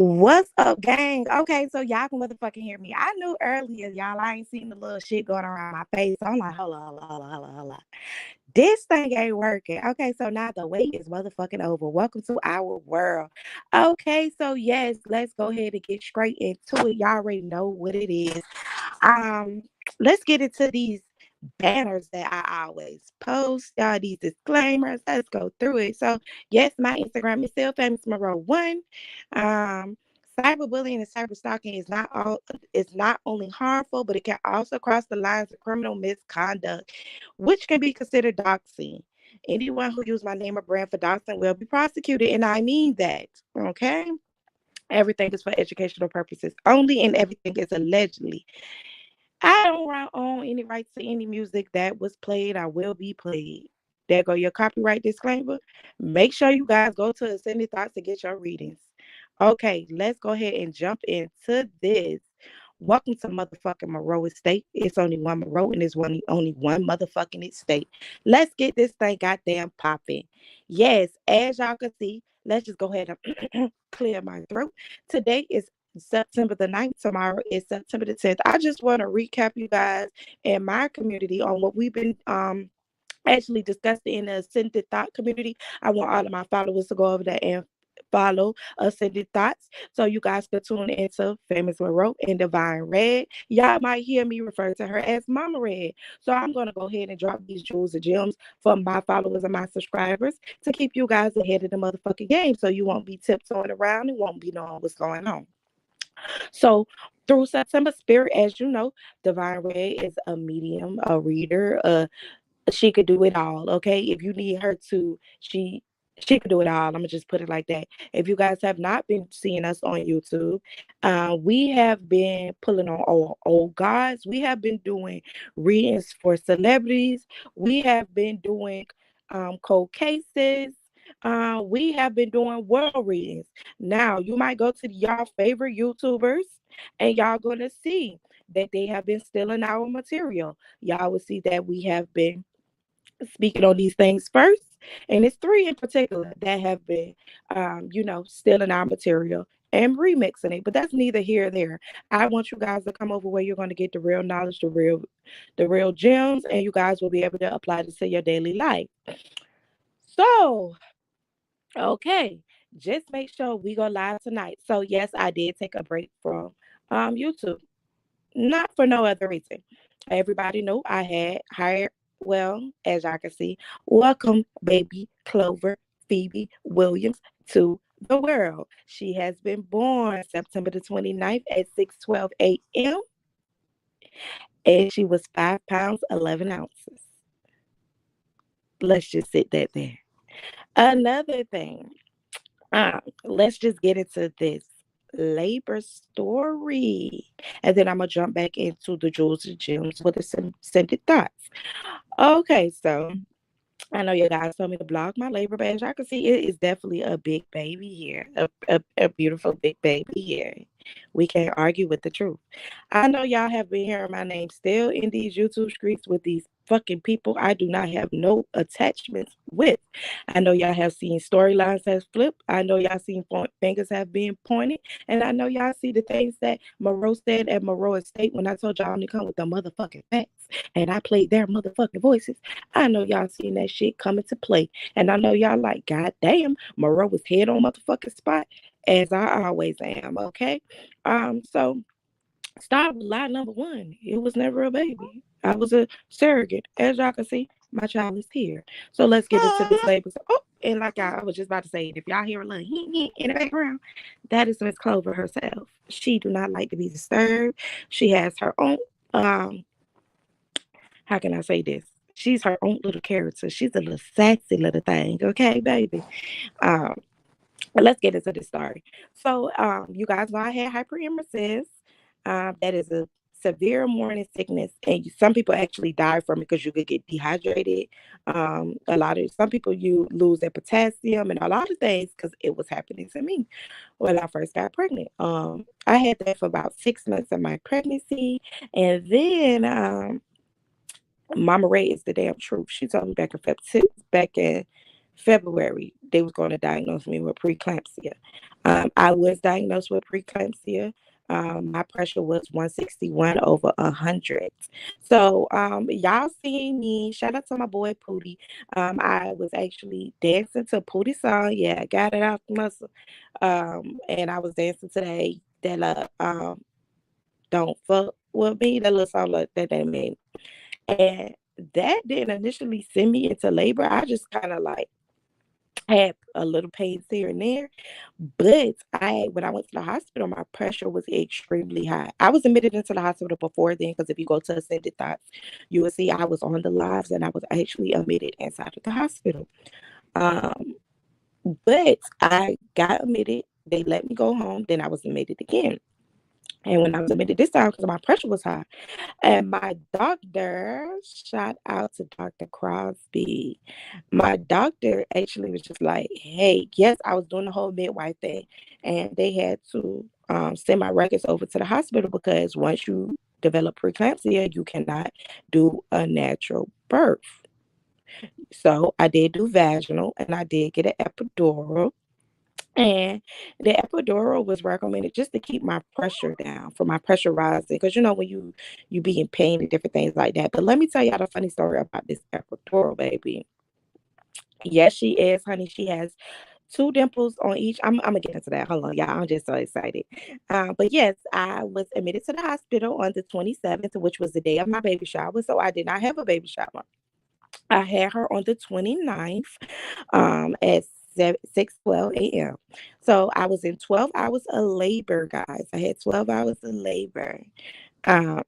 What's up, gang? Okay, so y'all can motherfucking hear me. I knew earlier, y'all, I ain't seen the little shit going around my face. So I'm like, hold on, hold on, hold on, hold on, hold on. This thing ain't working. Okay, so now the wait is motherfucking over. Welcome to our world. Okay, so yes, let's go ahead and get straight into it. Y'all already know what it is. Um, let's get into these banners that I always post, y'all, these disclaimers. Let's go through it. So, yes, my Instagram is still famous Monroe1. Um, Cyberbullying and cyber stalking is not only harmful, but it can also cross the lines of criminal misconduct, which can be considered doxing. Anyone who uses my name or brand for doxing will be prosecuted, and I mean that. Okay. Everything is for educational purposes only, and everything is allegedly. I don't own any rights to any music that was played or will be played. There go your copyright disclaimer. Make sure you guys go to Ascended Thoughts to get your readings. Okay, let's go ahead and jump into this. Welcome to motherfucking Monroe Estate. It's only one Monroe and it's only one motherfucking estate. Let's get this thing goddamn popping. Yes, as y'all can see, let's just go ahead and clear my throat. Today is September the 9th. Tomorrow is September the 10th. I just want to recap you guys and my community on what we've been actually discussing in the Ascended Thought community. I want all of my followers to go over there and follow Ascended Thoughts so you guys can tune into Famous Monroe and Divine Red. Y'all might hear me refer to her as Mama Red. So I'm going to go ahead and drop these jewels and gems for my followers and my subscribers to keep you guys ahead of the motherfucking game so you won't be tiptoeing around and won't be knowing what's going on. So through September Spirit, as you know, Divine Red is a medium, a reader, she could do it all. Okay, if you need her to, she could do it all. I'm gonna just put it like that. If you guys have not been seeing us on YouTube, we have been pulling on old gods. We have been doing readings for celebrities. We have been doing cold cases. We have been doing world readings. Now you might go to y'all favorite YouTubers and y'all gonna see that they have been stealing our material. Y'all will see that we have been speaking on these things first. And it's three in particular that have been, stealing our material and remixing it. But that's neither here or there. I want you guys to come over where you're going to get the real knowledge, the real gems, and you guys will be able to apply this to your daily life. So, okay, just make sure we go live tonight. So, yes, I did take a break from YouTube, not for no other reason. Everybody knew I had hired, well, as y'all can see, welcome baby Clover Phoebe Williams to the world. She has been born September the 29th at 6:12 a.m. and she was 5 pounds 11 ounces. Let's just sit that there. Another thing, let's just get into this labor story. And then I'm going to jump back into the jewels and gems with the scented thoughts. Okay, so I know you guys told me to blog my labor, but as y'all can see, it is definitely a big baby here, a beautiful big baby here. We can't argue with the truth. I know y'all have been hearing my name still in these YouTube streets with these fucking people I do not have no attachments with. I know y'all have seen storylines has flipped. I know y'all seen fingers have been pointed. And I know y'all see the things that Monroe said at Monroe Estate when I told y'all to come with the motherfucking facts. And I played their motherfucking voices. I know y'all seen that shit coming to play. And I know y'all like, God damn, Monroe was head on motherfucking spot, as I always am, okay? So start with lie number one. It was never a baby. I was a surrogate. As y'all can see, my child is here. So let's get into this label. So, oh, and like I was just about to say, if y'all hear a little hee hee in the background, that is Miss Clover herself. She do not like to be disturbed. She has her own how can I say this? She's her own little character. She's a little sassy little thing, okay, baby. Um, let's get into the story. So, you guys know I had hyperemesis. That is a severe morning sickness, and some people actually die from it because you could get dehydrated. Some people you lose their potassium and a lot of things because it was happening to me when I first got pregnant. I had that for about 6 months of my pregnancy, and then Mama Ray is the damn truth. She told me back in February they was going to diagnose me with preeclampsia. I was diagnosed with preeclampsia. My pressure was 161 over 100. So, y'all see me. Shout out to my boy Pootie. I was actually dancing to Pootie song. Yeah, got it out the muscle. And I was dancing today. That don't fuck with me. That little song like that they made, and that didn't initially send me into labor. I just kind of like had a little pains here and there. But when I went to the hospital, my pressure was extremely high. I was admitted into the hospital before then because if you go to Ascended Thoughts, you will see I was on the lives and I was actually admitted inside of the hospital. Um, but I got admitted. They let me go home. Then I was admitted again. And when I was admitted this time, because my pressure was high, and my doctor, shout out to Dr. Crosby. My doctor actually was just like, hey, yes, I was doing the whole midwife thing. And they had to send my records over to the hospital because once you develop preeclampsia, you cannot do a natural birth. So I did do vaginal and I did get an epidural. And the epidural was recommended just to keep my pressure down, for my pressure rising, because when you be in pain and different things like that. But let me tell y'all the funny story about this epidural, baby. Yes, she is, honey. She has two dimples on each. I'm gonna get into that. Hold on, y'all. I'm just so excited. But yes, I was admitted to the hospital on the 27th, which was the day of my baby shower. So I did not have a baby shower. I had her on the 29th at 6:12 a.m. So I was in 12 hours of labor, guys. I had 12 hours of labor. Um,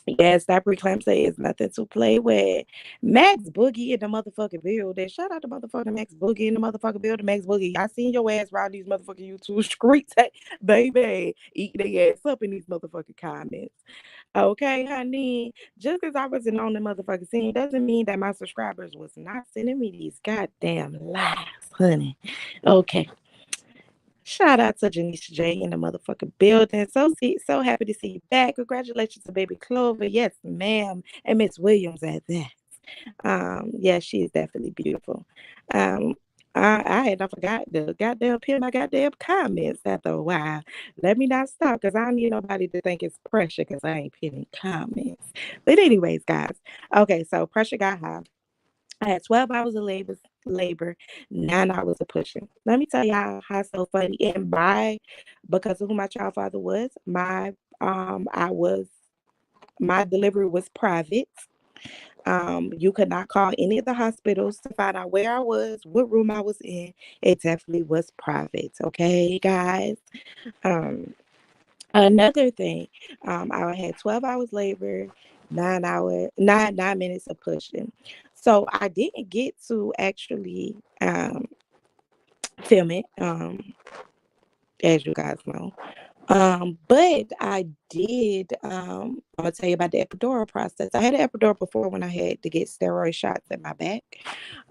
yes, that preeclampsia is nothing to play with. Max Boogie in the motherfucking building. Shout out to motherfucking Max Boogie in the motherfucking building. Max Boogie, y'all seen your ass around these motherfucking YouTube streets, baby. Eat their ass up in these motherfucking comments. Okay, honey. Just because I wasn't on the motherfucking scene doesn't mean that my subscribers was not sending me these goddamn lives, honey. Okay. Shout out to Janice J in the motherfucking building. So happy to see you back. Congratulations to baby Clover. Yes, ma'am. And Miss Williams at that. Yeah, she is definitely beautiful. Um, I had not forgot to goddamn pin my goddamn comments after a while. Let me not stop because I don't need nobody to think it's pressure because I ain't pinning comments. But anyways, guys. Okay, so pressure got high. I had 12 hours of labor, 9 hours of pushing. Let me tell y'all how so funny. And because of who my child father was, I was my delivery was private. You could not call any of the hospitals to find out where I was, what room I was in. It definitely was private. Okay, guys. Um, Another thing, I had 12 hours labor, 9 minutes of pushing. So I didn't get to actually film it, as you guys know. But I did. I'm gonna tell you about the epidural process. I had an epidural before when I had to get steroid shots in my back.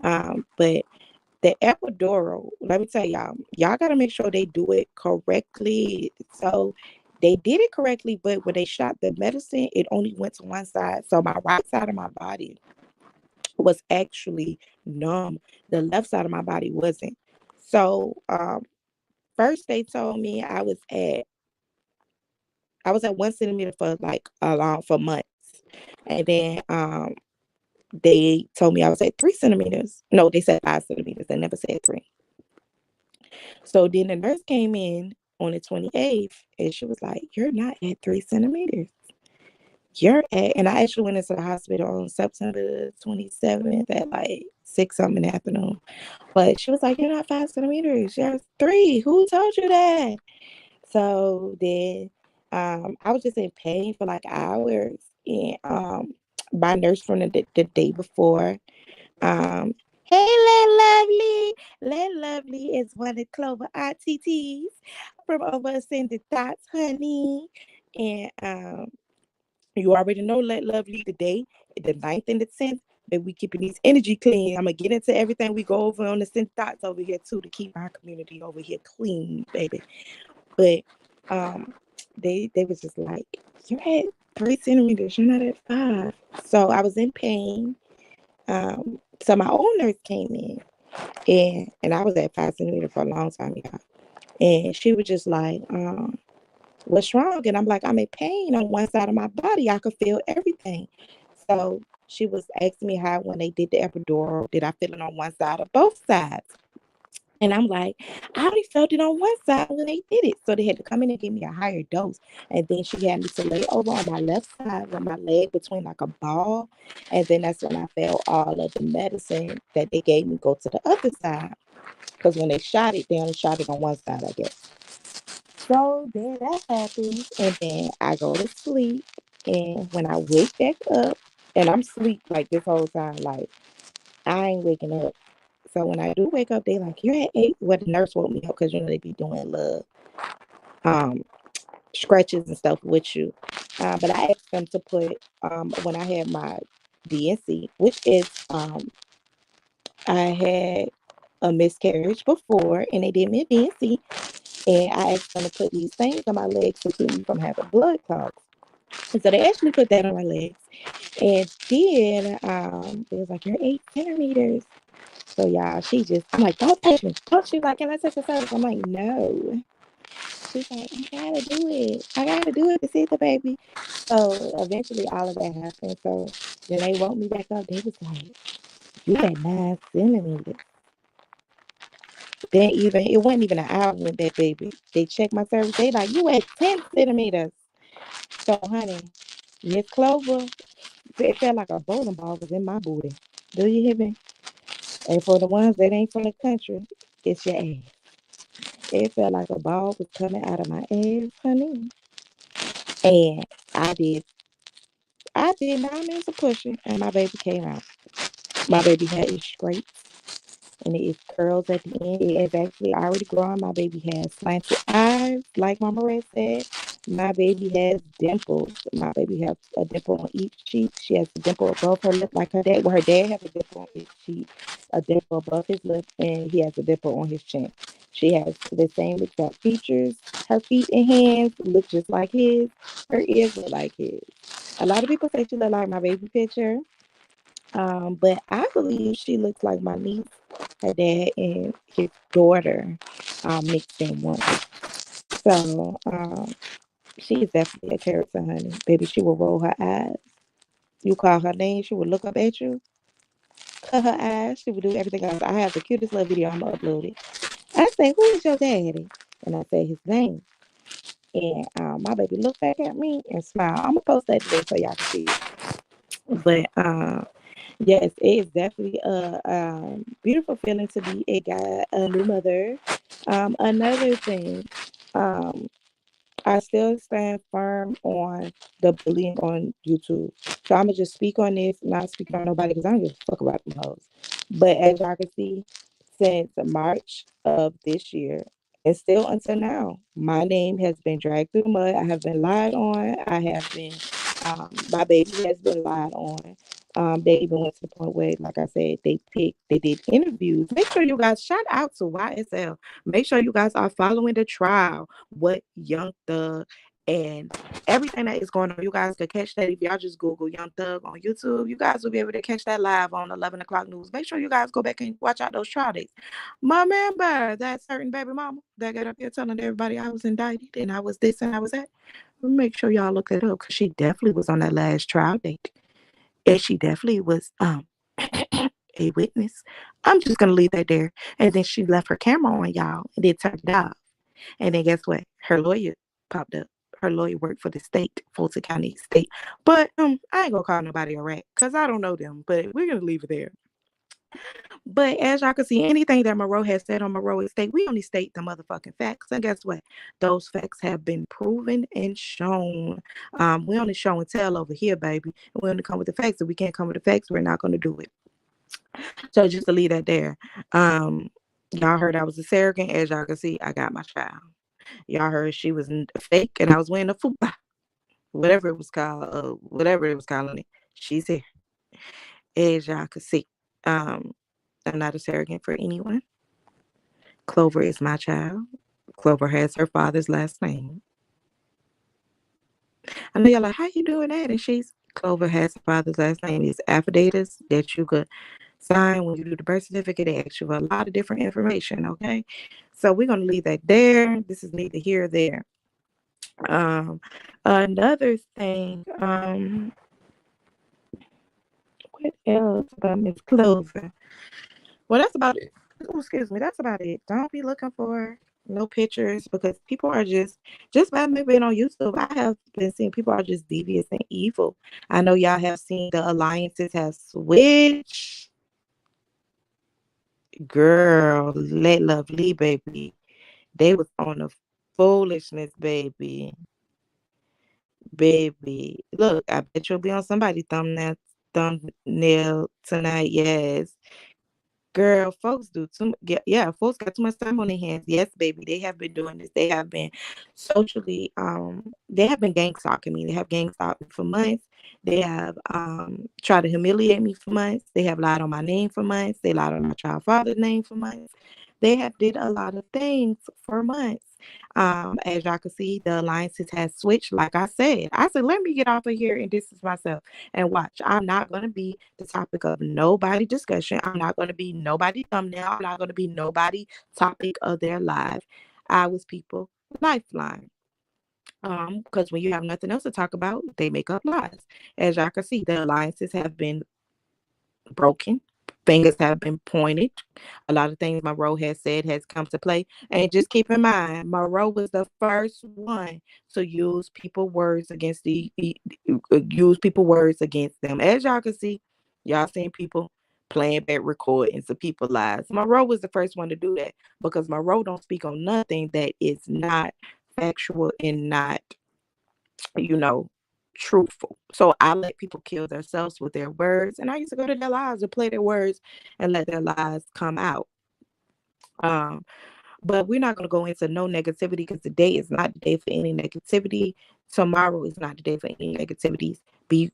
But the epidural, let me tell y'all gotta make sure they do it correctly. So they did it correctly, but when they shot the medicine, it only went to one side. So my right side of my body was actually numb. The left side of my body wasn't. So first they told me I was at 1 centimeter for like for months. And then they told me I was at 3 centimeters. No, they said 5 centimeters. They never said three. So then the nurse came in on the 28th and she was like, you're not at 3 centimeters. And I actually went into the hospital on September 27th at like 6 something in the afternoon. But she was like, you're not 5 centimeters. You're three. Who told you that? So then I was just in pain for like hours. And my nurse from the day before, hey, Let Lovely. Let Lovely is one of Clover RTTs from Over Ascended Thoughts, honey. And you already know Let Lovely today, the 9th and the 10th, that we keeping these energy clean. I'm going to get into everything we go over on the Ascended Thoughts over here, too, to keep our community over here clean, baby. But they was just like, you're at 3 centimeters, you're not at 5. So I was in pain. So my old nurse came in And I was at 5 centimeter for a long time, y'all. And she was just like, what's wrong? And I'm like, I'm in pain on one side of my body. I could feel everything. So she was asking me how when they did the epidural, did I feel it on one side or both sides? And I'm like, I only felt it on one side when they did it. So they had to come in and give me a higher dose. And then she had me to lay over on my left side with my leg between like a ball. And then that's when I felt all of the medicine that they gave me go to the other side. Because when they only shot it on one side, I guess. So then that happens. And then I go to sleep. And when I wake back up, and I'm asleep like this whole time, like I ain't waking up. So when I do wake up, they like, you're at 8. Well, the nurse woke me up because, they be doing little um, scratches and stuff with you. But I asked them to put, when I had my DNC, which is, I had a miscarriage before and they did me a DNC. And I asked them to put these things on my legs to keep me from having blood clots. And so they actually put that on my legs. And then it was like, you're 8 centimeters. So y'all, I'm like, don't touch me. Don't she like, can I touch your cervix? I'm like, no. She's like, I gotta do it. I gotta do it to see the baby. So eventually all of that happened. So then they woke me back up. They was like, you had 9 centimeters. Then it wasn't even an hour with that baby. They checked my cervix. They like, you had 10 centimeters. So honey, Miss Clover, it felt like a bowling ball was in my booty. Do you hear me? And for the ones that ain't from the country, it's your ass. It felt like a ball was coming out of my ass, honey. And I did, I did 9 minutes of pushing, and my baby came out. My baby had it straight, and it is curls at the end. It is actually already grown. My baby has slanted eyes, like Mama Red said. My baby has dimples. My baby has a dimple on each cheek. She has a dimple above her lip, like her dad. Well, her dad has a dimple on his cheek, a dimple above his lip, and he has a dimple on his chin. She has the same exact features. Her feet and hands look just like his. Her ears look like his. A lot of people say she look like my baby picture. But I believe she looks like my niece, her dad, and his daughter mixed in one. So she is definitely a character, honey. Baby, she will roll her eyes. You call her name, she will look up at you, cut her eyes. She will do everything else. I have the cutest little video. I'm gonna upload it. I say, "Who is your daddy?" And I say his name. And my baby looked back at me and smiled. I'm gonna post that today so y'all can see it. But yes, it is definitely a beautiful feeling to be a new mother. Another thing, um, I still stand firm on the bullying on YouTube. So I'm gonna just speak on this, not speaking on nobody because I don't give a fuck about them hoes. But as y'all can see, since March of this year, and still until now, my name has been dragged through the mud. I have been lied on. My baby has been lied on. They even went to the point where, like I said, they did interviews. Make sure you guys shout out to YSL. Make sure you guys are following the trial. What Young Thug and everything that is going on. You guys can catch that if y'all just Google Young Thug on YouTube. You guys will be able to catch that live on 11 o'clock news. Make sure you guys go back and watch out those trial dates. Remember that certain baby mama that got up here telling everybody I was indicted and I was this and I was that. Make sure y'all look that up because she definitely was on that last trial date. And she definitely was a witness. I'm just gonna leave that there. And then she left her camera on y'all and then turned it off. And then guess what? Her lawyer popped up. Her lawyer worked for the state, Fulton County State. But I ain't gonna call nobody a rat because I don't know them. But we're gonna leave it there. But as y'all can see, anything that Monroe has said on Monroe Estate, we only state the motherfucking facts. And guess what? Those facts have been proven and shown. We only show and tell over here, baby. We only come with the facts. If we can't come with the facts, we're not gonna do it. So just to leave that there. Y'all heard I was a surrogate. As y'all can see, I got my child. Y'all heard she was fake and I was wearing a fupa, whatever it was calling it. She's here. As y'all can see, I'm not a surrogate for anyone. Clover is my child. Clover has her father's last name. I know y'all like, how you doing that? And Clover has her father's last name. It's affidavits that you could sign. When you do the birth certificate, they ask you for a lot of different information, okay? So we're going to leave that there. This is neither here or there. Um, Another thing, what else about Miss Clover? Well, that's about it. Oh, excuse me, that's about it. Don't be looking for no pictures because people are just by me being on YouTube, I have been seeing people are just devious and evil. I know y'all have seen the alliances have switched. Girl, let lovely baby. They was on the foolishness, baby. Baby. Look, I bet you'll be on somebody's thumbnail tonight. Yes. Girl, folks do too yeah, folks got too much time on their hands. Yes, baby. They have been doing this. They have been socially, they have been gang stalking me. They have gang stalked me for months. They have tried to humiliate me for months. They have lied on my name for months. They lied on my child father's name for months. They have did a lot of things for months. As y'all can see, the alliances has switched. Like I said, let me get off of here and distance myself and watch. I'm not going to be the topic of nobody discussion. I'm not going to be nobody thumbnail. I'm not going to be nobody topic of their life. I was people lifeline. Because when you have nothing else to talk about, they make up lies. As y'all can see, the alliances have been broken. Fingers have been pointed. A lot of things Monroe has said has come to play. And just keep in mind, Monroe was the first one to use people words against use people words against them. As y'all can see, y'all seen people playing back recordings of people lies. Monroe was the first one to do that because Monroe don't speak on nothing that is not factual and not, you know, truthful. So I let people kill themselves with their words, and I used to go to their lives and play their words and let their lies come out. Um, but we're not going to go into no negativity because today is not the day for any negativity. Tomorrow is not the day for any negativities. Be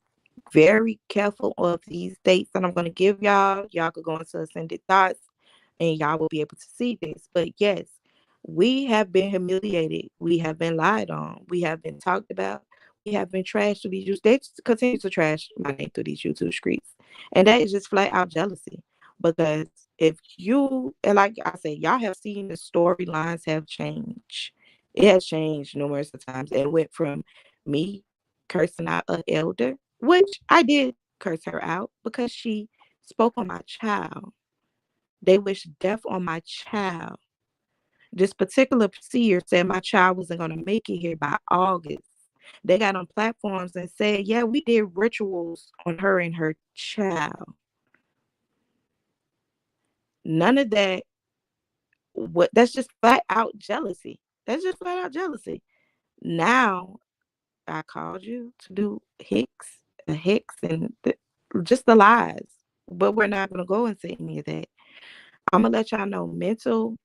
very careful of these dates that I'm going to give y'all. Y'all could go into Ascended Thoughts and y'all will be able to see this. But yes, we have been humiliated. We have been lied on. We have been talked about. We have been trashed through these. They continue to trash my name through these YouTube streets, and that is just flat out jealousy. Because if you and like I said, y'all have seen the storylines have changed. It has changed numerous of times. It went from me cursing out an elder, which I did curse her out because she spoke on my child. They wished death on my child. This particular seer said my child wasn't going to make it here by August. They got on platforms and said, yeah, we did rituals on her and her child. None of that. What that's just flat out jealousy. That's just flat out jealousy. Now I called you to do a Hicks, and just the lies. But we're not going to go into any of that. I'm going to let y'all know mental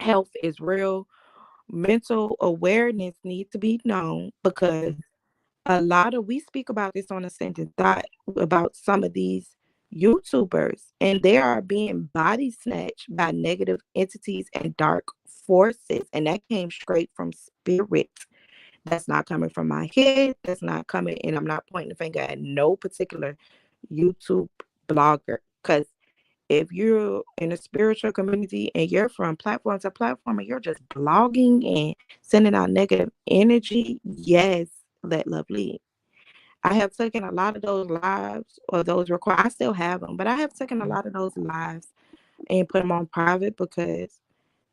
health is real. Mental awareness needs to be known because we speak about this on Ascended Thought about some of these YouTubers, and they are being body snatched by negative entities and dark forces, and that came straight from spirit. That's not coming from my head. That's not coming, and I'm not pointing the finger at no particular YouTube blogger because if you're in a spiritual community and you're from platform to platform and you're just blogging and sending out negative energy, yes, let love lead. I have taken a lot of those lives or those I still have them, but I have taken a lot of those lives and put them on private because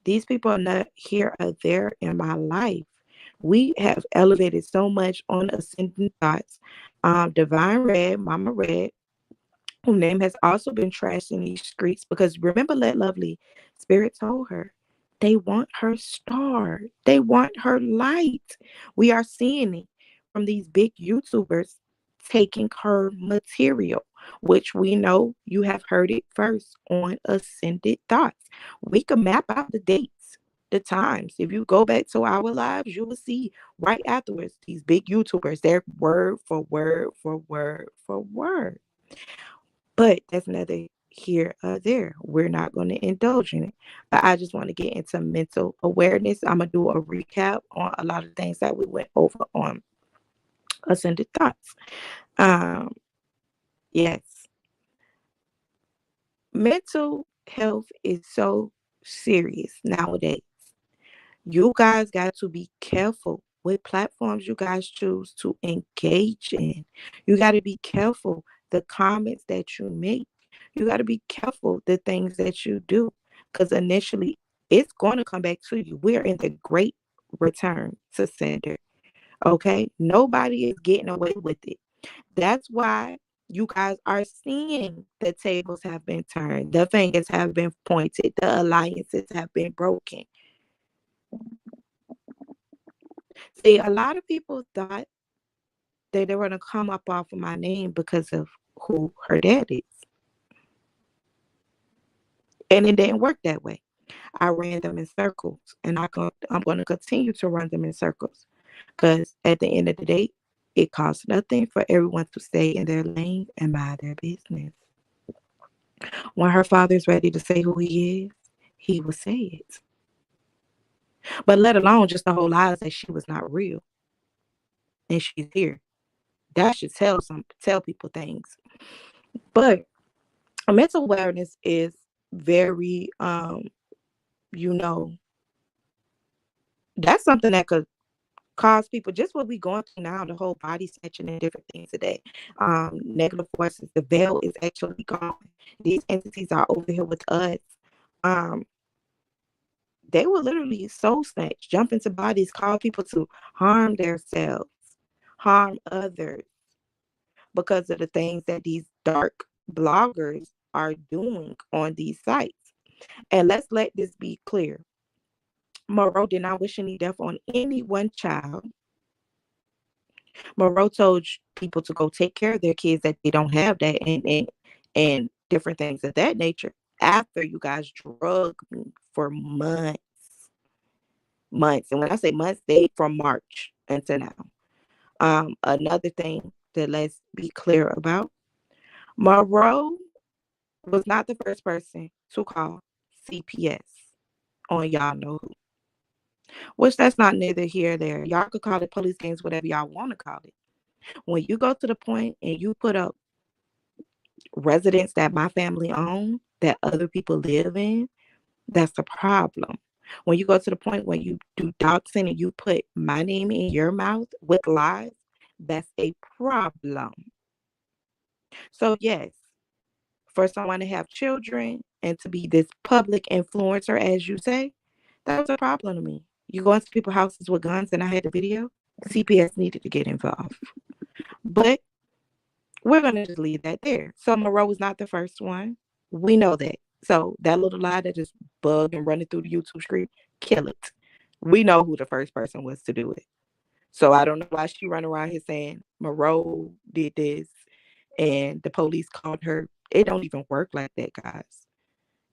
these people are not here or there in my life. We have elevated so much on Ascending Thoughts. Divine Red, Mama Red, whose name has also been trashed in these streets because remember, Let Lovely Spirit told her they want her star, they want her light. We are seeing it from these big YouTubers taking her material, which we know you have heard it first on Ascended Thoughts. We can map out the dates, the times. If you go back to our lives, you will see right afterwards these big YouTubers, they're word for word for word for word. But that's neither here or there. We're not going to indulge in it. But I just want to get into mental awareness. I'm going to do a recap on a lot of things that we went over on Ascended Thoughts. Um, yes. Mental health is so serious nowadays. You guys got to be careful what platforms you guys choose to engage in. You got to be careful the comments that you make. You got to be careful the things that you do because initially it's going to come back to you. We're in the great return to sender. Okay. Nobody is getting away with it. That's why you guys are seeing the tables have been turned, the fingers have been pointed, the alliances have been broken. See, a lot of people thought that they were going to come up off of my name because of who her dad is. And it didn't work that way. I ran them in circles, and I'm going to continue to run them in circles because at the end of the day, it costs nothing for everyone to stay in their lane and mind their business. When her father's ready to say who he is, he will say it. But let alone just the whole lies that she was not real and she's here. That should tell people things. But mental awareness is very you know, that's something that could cause people just what we going through now, the whole body snatching and different things today. Negative forces, the veil is actually gone. These entities are over here with us. Um, they will literally soul snatch, jump into bodies, cause people to harm themselves, harm others because of the things that these dark bloggers are doing on these sites. And let's let this be clear. Monroe did not wish any death on any one child. Monroe told people to go take care of their kids that they don't have that and different things of that nature after you guys drug me for months. Months. And when I say months, they from March until now. Another thing that let's be clear about. Monroe was not the first person to call CPS on y'all know who. Which that's not neither here or there. Y'all could call it police games, whatever y'all want to call it. When you go to the point and you put up residents that my family own, that other people live in, that's a problem. When you go to the point where you do doxing and you put my name in your mouth with lies, that's a problem. So yes, for someone to have children and to be this public influencer, as you say, that was a problem to me. You go into people's houses with guns and I had the video, CPS needed to get involved. But we're going to just leave that there. So Monroe was not the first one. We know that. So that little lie that just bugged and running through the YouTube screen, kill it. We know who the first person was to do it. So I don't know why she run around here saying Monroe did this and the police called her. It don't even work like that, guys.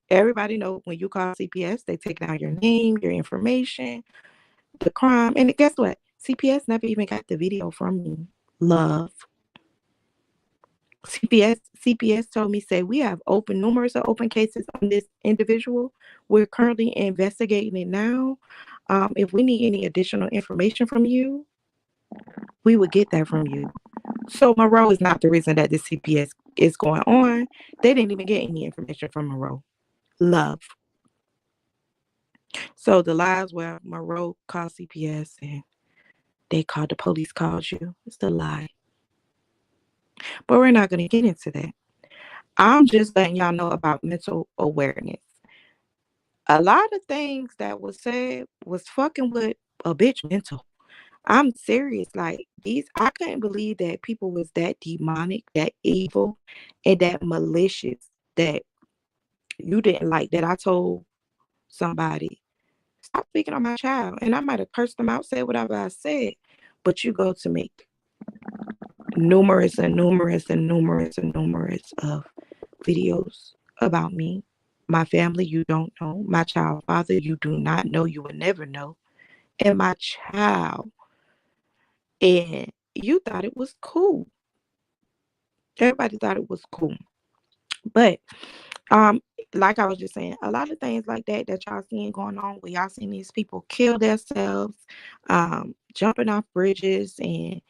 Everybody know when you call CPS, they take down your name, your information, the crime, and guess what? CPS never even got the video from me. Love. CPS told me, say, we have numerous open cases on this individual. We're currently investigating it now. If we need any additional information from you, we would get that from you. So Monroe is not the reason that the CPS is going on. They didn't even get any information from Monroe. Love. So the lies where Monroe called CPS and they called the police called you, it's a lie. But we're not going to get into that. I'm just letting y'all know about mental awareness. A lot of things that was said was fucking with a bitch mental. I'm serious. Like I couldn't believe that people was that demonic, that evil, and that malicious that you didn't like that I told somebody, stop speaking on my child. And I might have cursed them out, said whatever I said, but you go to make numerous and numerous and numerous and numerous of videos about me. My family, you don't know. My child father, you do not know. You will never know. And my child. And you thought it was cool. Everybody thought it was cool. But um, like I was just saying, a lot of things like that y'all seeing going on where y'all seeing these people kill themselves, jumping off bridges and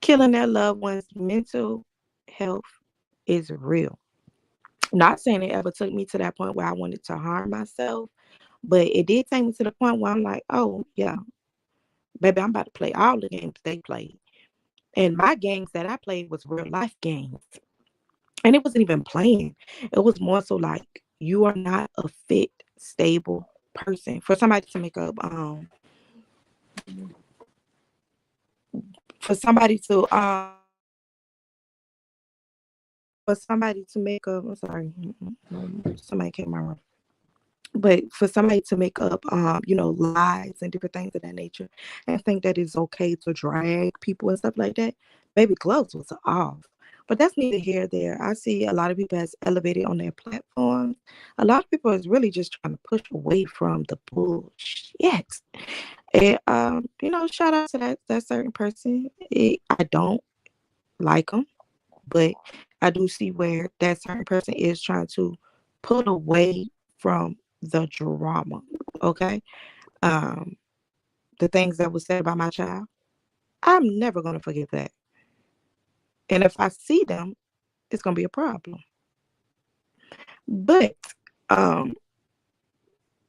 killing their loved ones. Mental health is real. Not saying it ever took me to that point where I wanted to harm myself, but it did take me to the point where I'm like, oh, yeah, baby, I'm about to play all the games they played. And my games that I played was real life games. And it wasn't even playing. It was more so like you are not a fit, stable person. For somebody to for somebody to make up, I'm sorry, somebody came in my room. But for somebody to make up, lies and different things of that nature, and think that it's okay to drag people and stuff like that, baby, gloves was off. But that's neither here nor there. I see a lot of people has elevated on their platforms. A lot of people is really just trying to push away from the bullshit. And shout out to that certain person. I don't like them, but I do see where that certain person is trying to pull away from the drama. Okay. Um, the things that was said about my child, I'm never gonna forget that. And if I see them, it's gonna be a problem. But um,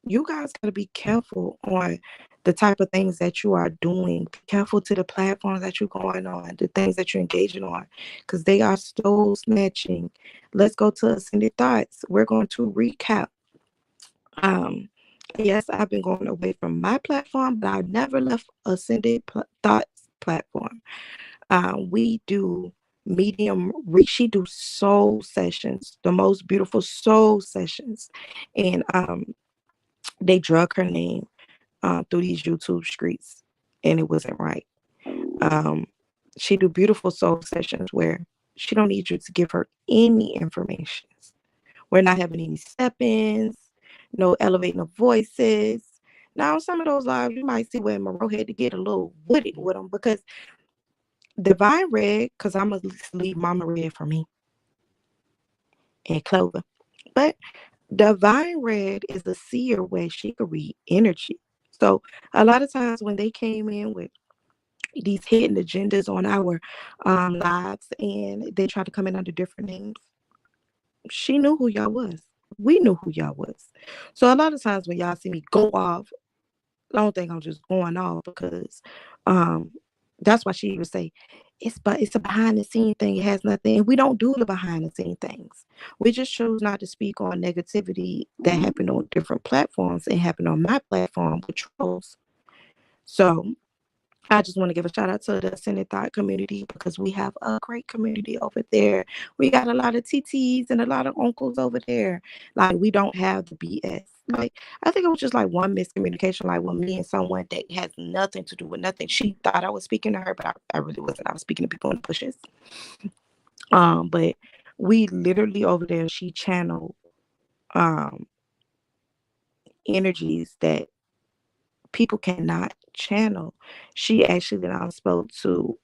you guys gotta be careful on the type of things that you are doing. Be careful to the platforms that you're going on, the things that you're engaging on, because they are soul snatching. Let's go to Ascended Thoughts. We're going to recap. Um, yes, I've been going away from my platform, but I've never left Thoughts platform. We do medium reach. She do soul sessions, the most beautiful soul sessions, and they drug her name through these YouTube streets, and it wasn't right. Um, she do beautiful soul sessions where she don't need you to give her any information. We're not having any step-ins, no elevating of voices. Now, some of those lives you might see where Monroe had to get a little wooded with them because Divine Red, because I'm gonna leave Mama Red for me and Clover, but Divine Red is a seer where she could read energy. So a lot of times when they came in with these hidden agendas on our lives and they tried to come in under different names, she knew who y'all was. We knew who y'all was. So a lot of times when y'all see me go off, I don't think I'm just going off because um that's why she would say it's a behind the scene thing. It has nothing. And we don't do the behind the scene things. We just choose not to speak on negativity that happened on different platforms and happened on my platform with trolls. So I just want to give a shout out to the Ascended Thought community because we have a great community over there. We got a lot of TTs and a lot of uncles over there. Like we don't have the BS. Like I think it was just like one miscommunication, like with me and someone that has nothing to do with nothing. She thought I was speaking to her, but I really wasn't. I was speaking to people in the bushes. But we literally over there, she channeled um energies that people cannot channel. She actually now spoke to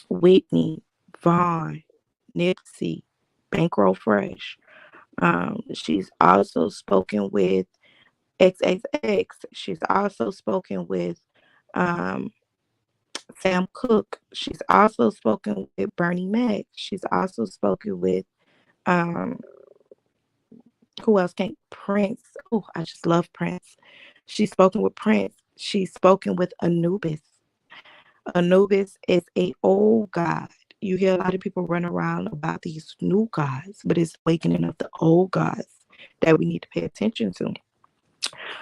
Whitney, Vaughn, Nipsey, Bankroll Fresh. She's also spoken with XXX. She's also spoken with um, Sam Cooke. She's also spoken with Bernie Mac. She's also spoken with um, who else came? Prince. Oh, I just love Prince. She's spoken with Prince. She's spoken with Anubis. Anubis is a old god. You hear a lot of people run around about these new gods, but it's awakening of the old gods that we need to pay attention to,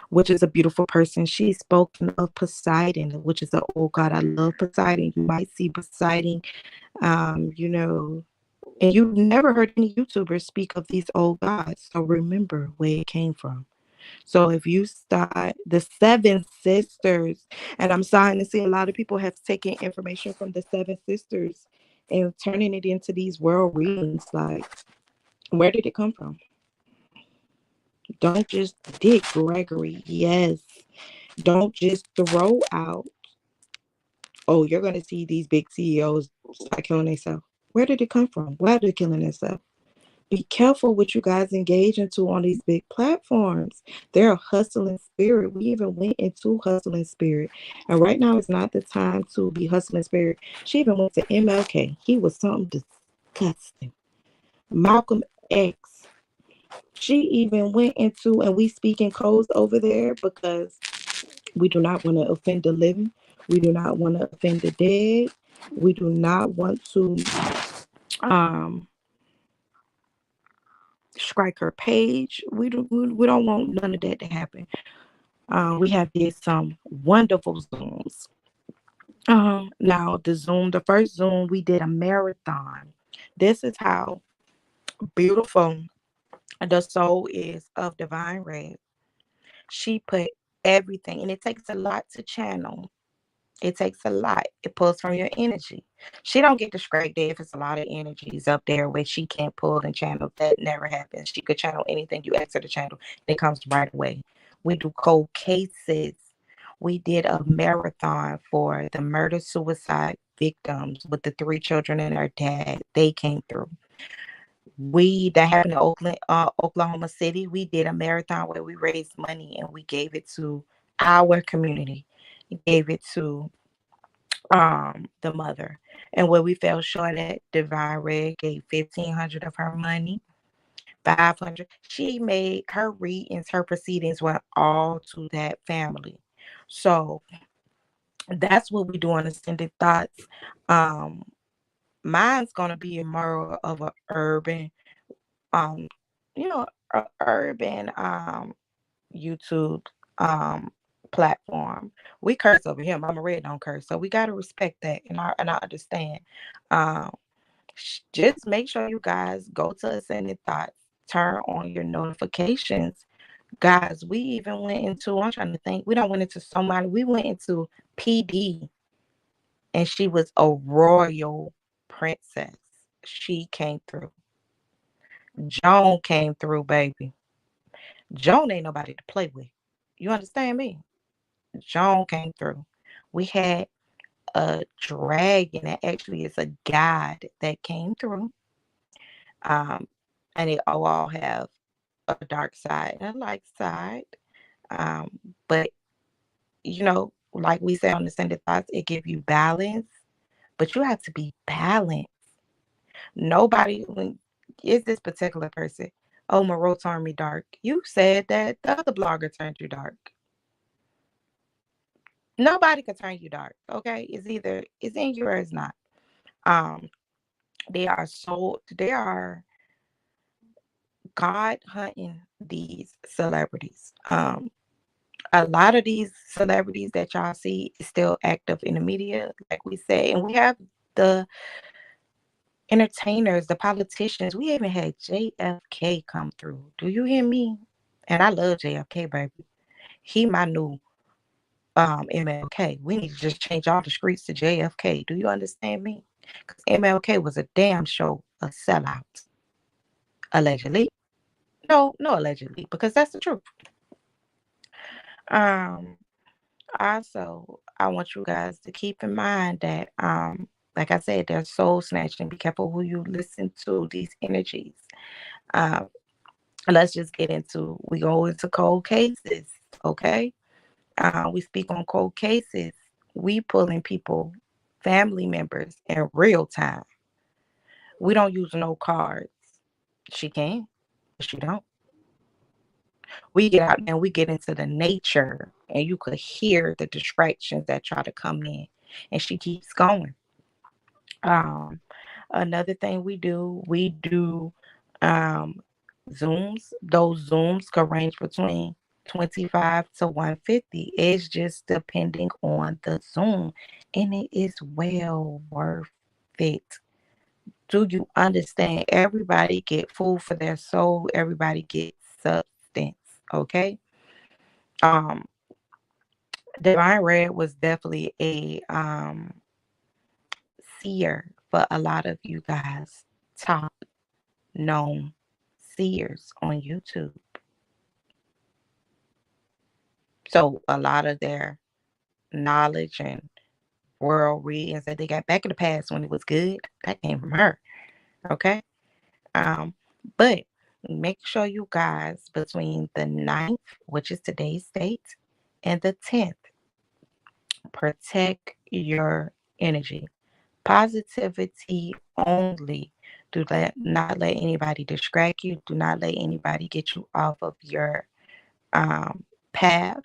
which is a beautiful person. She's spoken of Poseidon, which is an old god. I love Poseidon. You might see Poseidon, and you never heard any YouTubers speak of these old gods. So remember where it came from. So if you start the Seven Sisters, and I'm starting to see a lot of people have taken information from the Seven Sisters and turning it into these world readings. Like, where did it come from? Don't just dig Gregory. Yes. Don't just throw out, oh, you're going to see these big CEOs start killing themselves. Where did it come from? Why are they killing themselves? Be careful what you guys engage into on these big platforms. They're a hustling spirit. We even went into hustling spirit. And right now is not the time to be hustling spirit. She even went to MLK. He was something disgusting. Malcolm ex. She even went into, and we speak in codes over there because we do not want to offend the living. We do not want to offend the dead. We do not want to um strike her page. We don't want none of that to happen. We have did some wonderful Zooms. Now the first Zoom, we did a marathon. This is how beautiful the soul is of Divine Red. She put everything, and it takes a lot to channel. It takes a lot. It pulls from your energy. She don't get distracted if it's a lot of energies up there where she can't pull and channel. That never happens. She could channel anything you ask her to channel. It comes right away. We do cold cases. We did a marathon for the murder suicide victims with the 3 children and their dad. They came through. We that happened in Oklahoma City. We did a marathon where we raised money and we gave it to our community. We gave it to the mother. And where we fell short at, Divine Red gave 1,500 of her money, 500. She made her readings, her proceedings went all to that family. So that's what we do on Ascended Thoughts. Um, Mine's gonna be more of a urban, um, urban YouTube um platform. We curse over here. Mama Red don't curse, so we gotta respect that, and I understand. Um, just make sure you guys go to Ascended Thoughts, turn on your notifications, guys. We even went into. I'm trying to think. We don't went into somebody. We went into PD, and she was a royal princess. She came through. Joan came through, baby. Joan ain't nobody to play with. You understand me? Joan came through. We had a dragon that actually is a god that came through. Um, and they all have a dark side and a light side. Um, but like we say on the Ascended Thoughts, it gives you balance, but you have to be balanced. Nobody when is this particular person. Oh, Moreau turned me dark. You said that the other blogger turned you dark. Nobody can turn you dark. Okay, it's in you or it's not. Um, they are God hunting these celebrities. A lot of these celebrities that y'all see is still active in the media, like we say, and we have the entertainers, the politicians. We even had JFK come through. Do you hear me? And I love JFK, baby. He my new MLK. We need to just change all the streets to JFK. Do you understand me? Because MLK was a damn show a sellout. Allegedly. No, no, allegedly, because that's the truth. Um, Also, I want you guys to keep in mind that, like I said, they're soul snatching. Be careful who you listen to, these energies. Um, let's just we go into cold cases, okay? We speak on cold cases. We pulling people, family members in real time. We don't use no cards. She can, but she don't. We get out and we get into the nature, and you could hear the distractions that try to come in, and she keeps going. Um, Another thing we do um, Zooms. Those Zooms could range between 25 to 150. It's just depending on the Zoom, and it is well worth it. Do you understand? Everybody get food for their soul. Everybody get substance. Okay. Um, Divine Red was definitely a seer for a lot of you guys. Top known seers on YouTube. So a lot of their knowledge and world readings that they got back in the past when it was good, that came from her. Okay. Um, but make sure you guys between the 9th, which is today's date, and the 10th, protect your energy. Positivity only. Not let anybody distract you. Do not let anybody get you off of your path.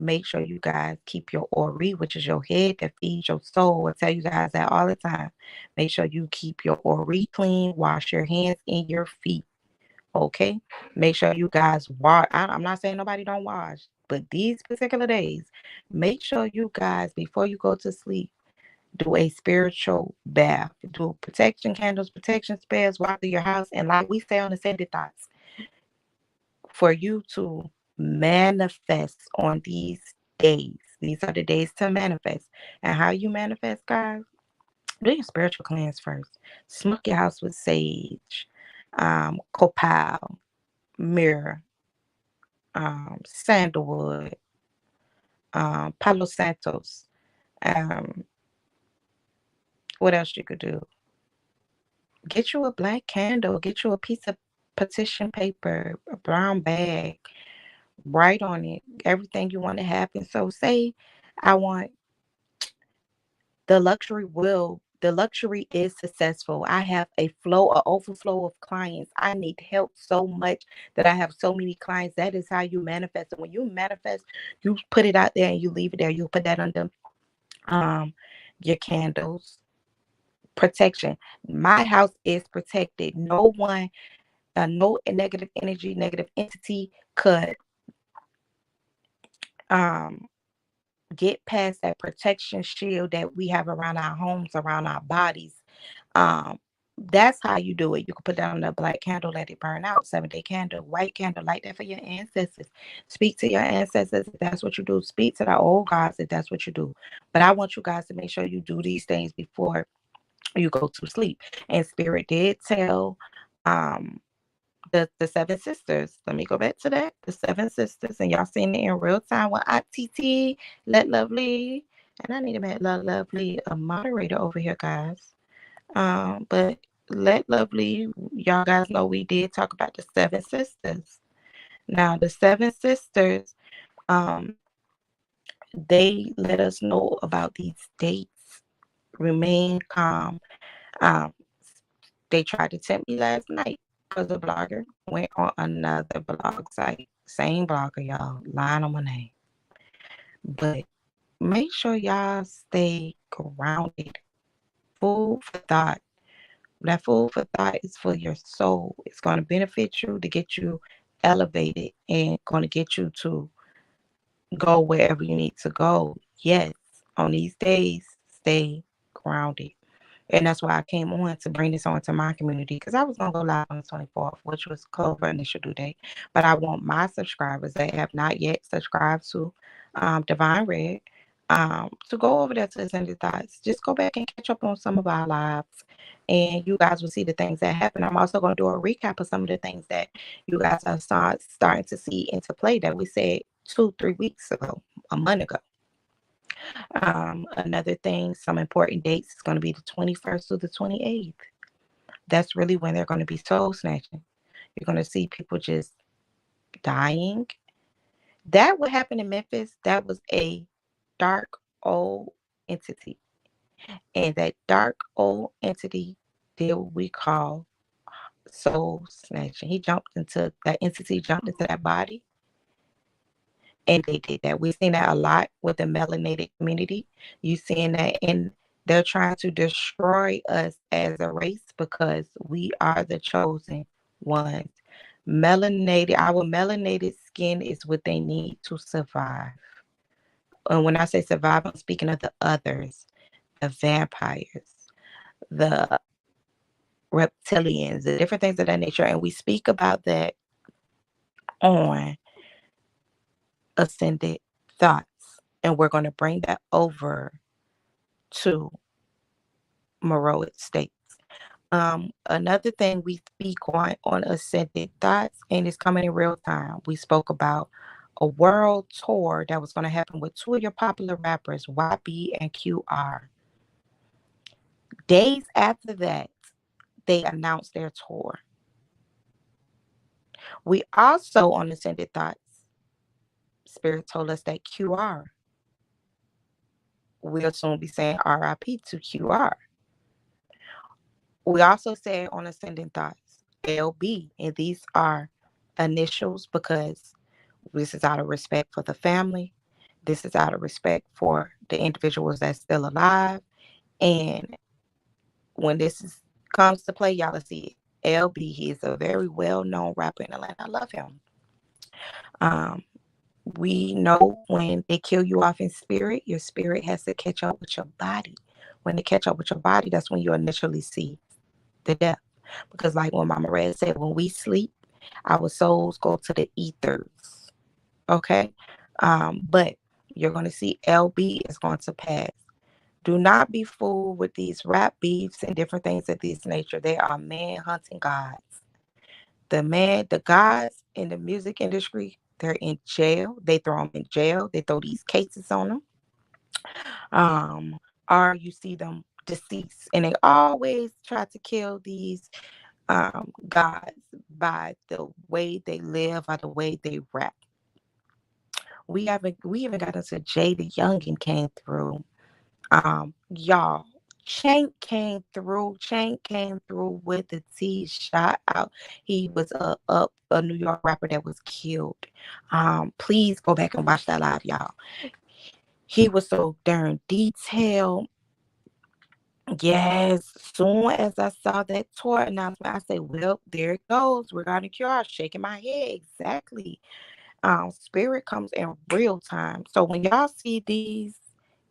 Make sure you guys keep your ori, which is your head that feeds your soul. I tell you guys that all the time. Make sure you keep your ori clean. Wash your hands and your feet. Okay. Make sure you guys wash. I'm not saying nobody don't wash, but these particular days, make sure you guys, before you go to sleep, do a spiritual bath. Do protection candles, protection spells, walk through your house. And like we say on the Ascended Thoughts, for you to manifest on these days. These are the days to manifest. And how you manifest, guys? Do your spiritual cleanse first. Smoke your house with sage, copal, myrrh, sandalwood, palo santos. Um, what else you could do? Get you a black candle. Get you a piece of petition paper, a brown bag. Write on it everything you want to happen. So say I want the luxury is successful. I have a overflow of clients. I need help so much that I have so many clients. That is how you manifest. And when you manifest, you put it out there and you leave it there. You put that under um your candles. Protection. My house is protected. No one, no negative energy, negative entity could um get past that protection shield that we have around our homes, around our bodies. Um, that's how you do it. You can put down a black candle, let it burn out, 7-day candle, white candle, light that for your ancestors. Speak to your ancestors if that's what you do. Speak to the old gods if that's what you do. But I want you guys to make sure you do these things before you go to sleep. And Spirit did tell um the seven sisters. Let me go back to that. The seven sisters, and y'all seen it in real time with ITT, Let Lovely, and I need to make Let Lovely a moderator over here, guys. But Let Lovely, y'all guys know we did talk about the seven sisters. Now the seven sisters, um, they let us know about these dates. Remain calm. Um, they tried to tempt me last night because the blogger went on another blog site. Same blogger, y'all. Lying on my name. But make sure y'all stay grounded. Food for thought. That food for thought is for your soul. It's going to benefit you to get you elevated and going to get you to go wherever you need to go. Yes, on these days, stay grounded. And that's why I came on to bring this on to my community because I was going to go live on the 24th, which was Clover initial due date. But I want my subscribers that have not yet subscribed to Divine Red to go over there to Ascended Thoughts. Just go back and catch up on some of our lives. And you guys will see the things that happen. I'm also going to do a recap of some of the things that you guys are starting to see into play that we said 2-3 weeks ago, a month ago. Another thing, some important dates is going to be the 21st through the 28th. That's really when they're going to be soul snatching. You're going to see people just dying. That what happened in Memphis, that was a dark old entity. And that dark old entity did what we call soul snatching. That entity jumped into that body and they did that. We've seen that a lot with the melanated community. You're seeing that, and they're trying to destroy us as a race because we are the chosen ones. Our melanated skin is what they need to survive. And when I say survive, I'm speaking of the others, the vampires, the reptilians, the different things of that nature. And we speak about that on Ascended Thoughts. And we're going to bring that over to Meroic States. Another thing we speak on Ascended Thoughts, and it's coming in real time. We spoke about a world tour that was going to happen with two of your popular rappers, YB and QR. Days after that, they announced their tour. We also on Ascended Thoughts, Spirit told us that QR will soon be saying RIP to QR. We also said on Ascending Thoughts, LB, and these are initials because this is out of respect for the family. This is out of respect for the individuals that's still alive. And when comes to play, y'all will see it. LB, he is a very well-known rapper in Atlanta. I love him. Um, we know when they kill you off in spirit, your spirit has to catch up with your body. When they catch up with your body, that's when you initially see the death. Because like when Mama Red said, when we sleep, our souls go to the ethers. Okay? But you're going to see LB is going to pass. Do not be fooled with these rap beefs and different things of this nature. They are man hunting gods. The gods in the music industry, they're in jail. They throw them in jail. They throw these cases on them. Um, or you see them deceased, and they always try to kill these gods by the way they live or the way they rap. We even got into Jay the Youngin came through. Y'all, Chank came through. Chank came through with the T shot out. He was a New York rapper that was killed. Please go back and watch that live, y'all. He was so darn detailed. Yes, soon as I saw that tour announcement, I said, "Well, there it goes. Regarding QR, shaking my head exactly." Spirit comes in real time. So when y'all see these,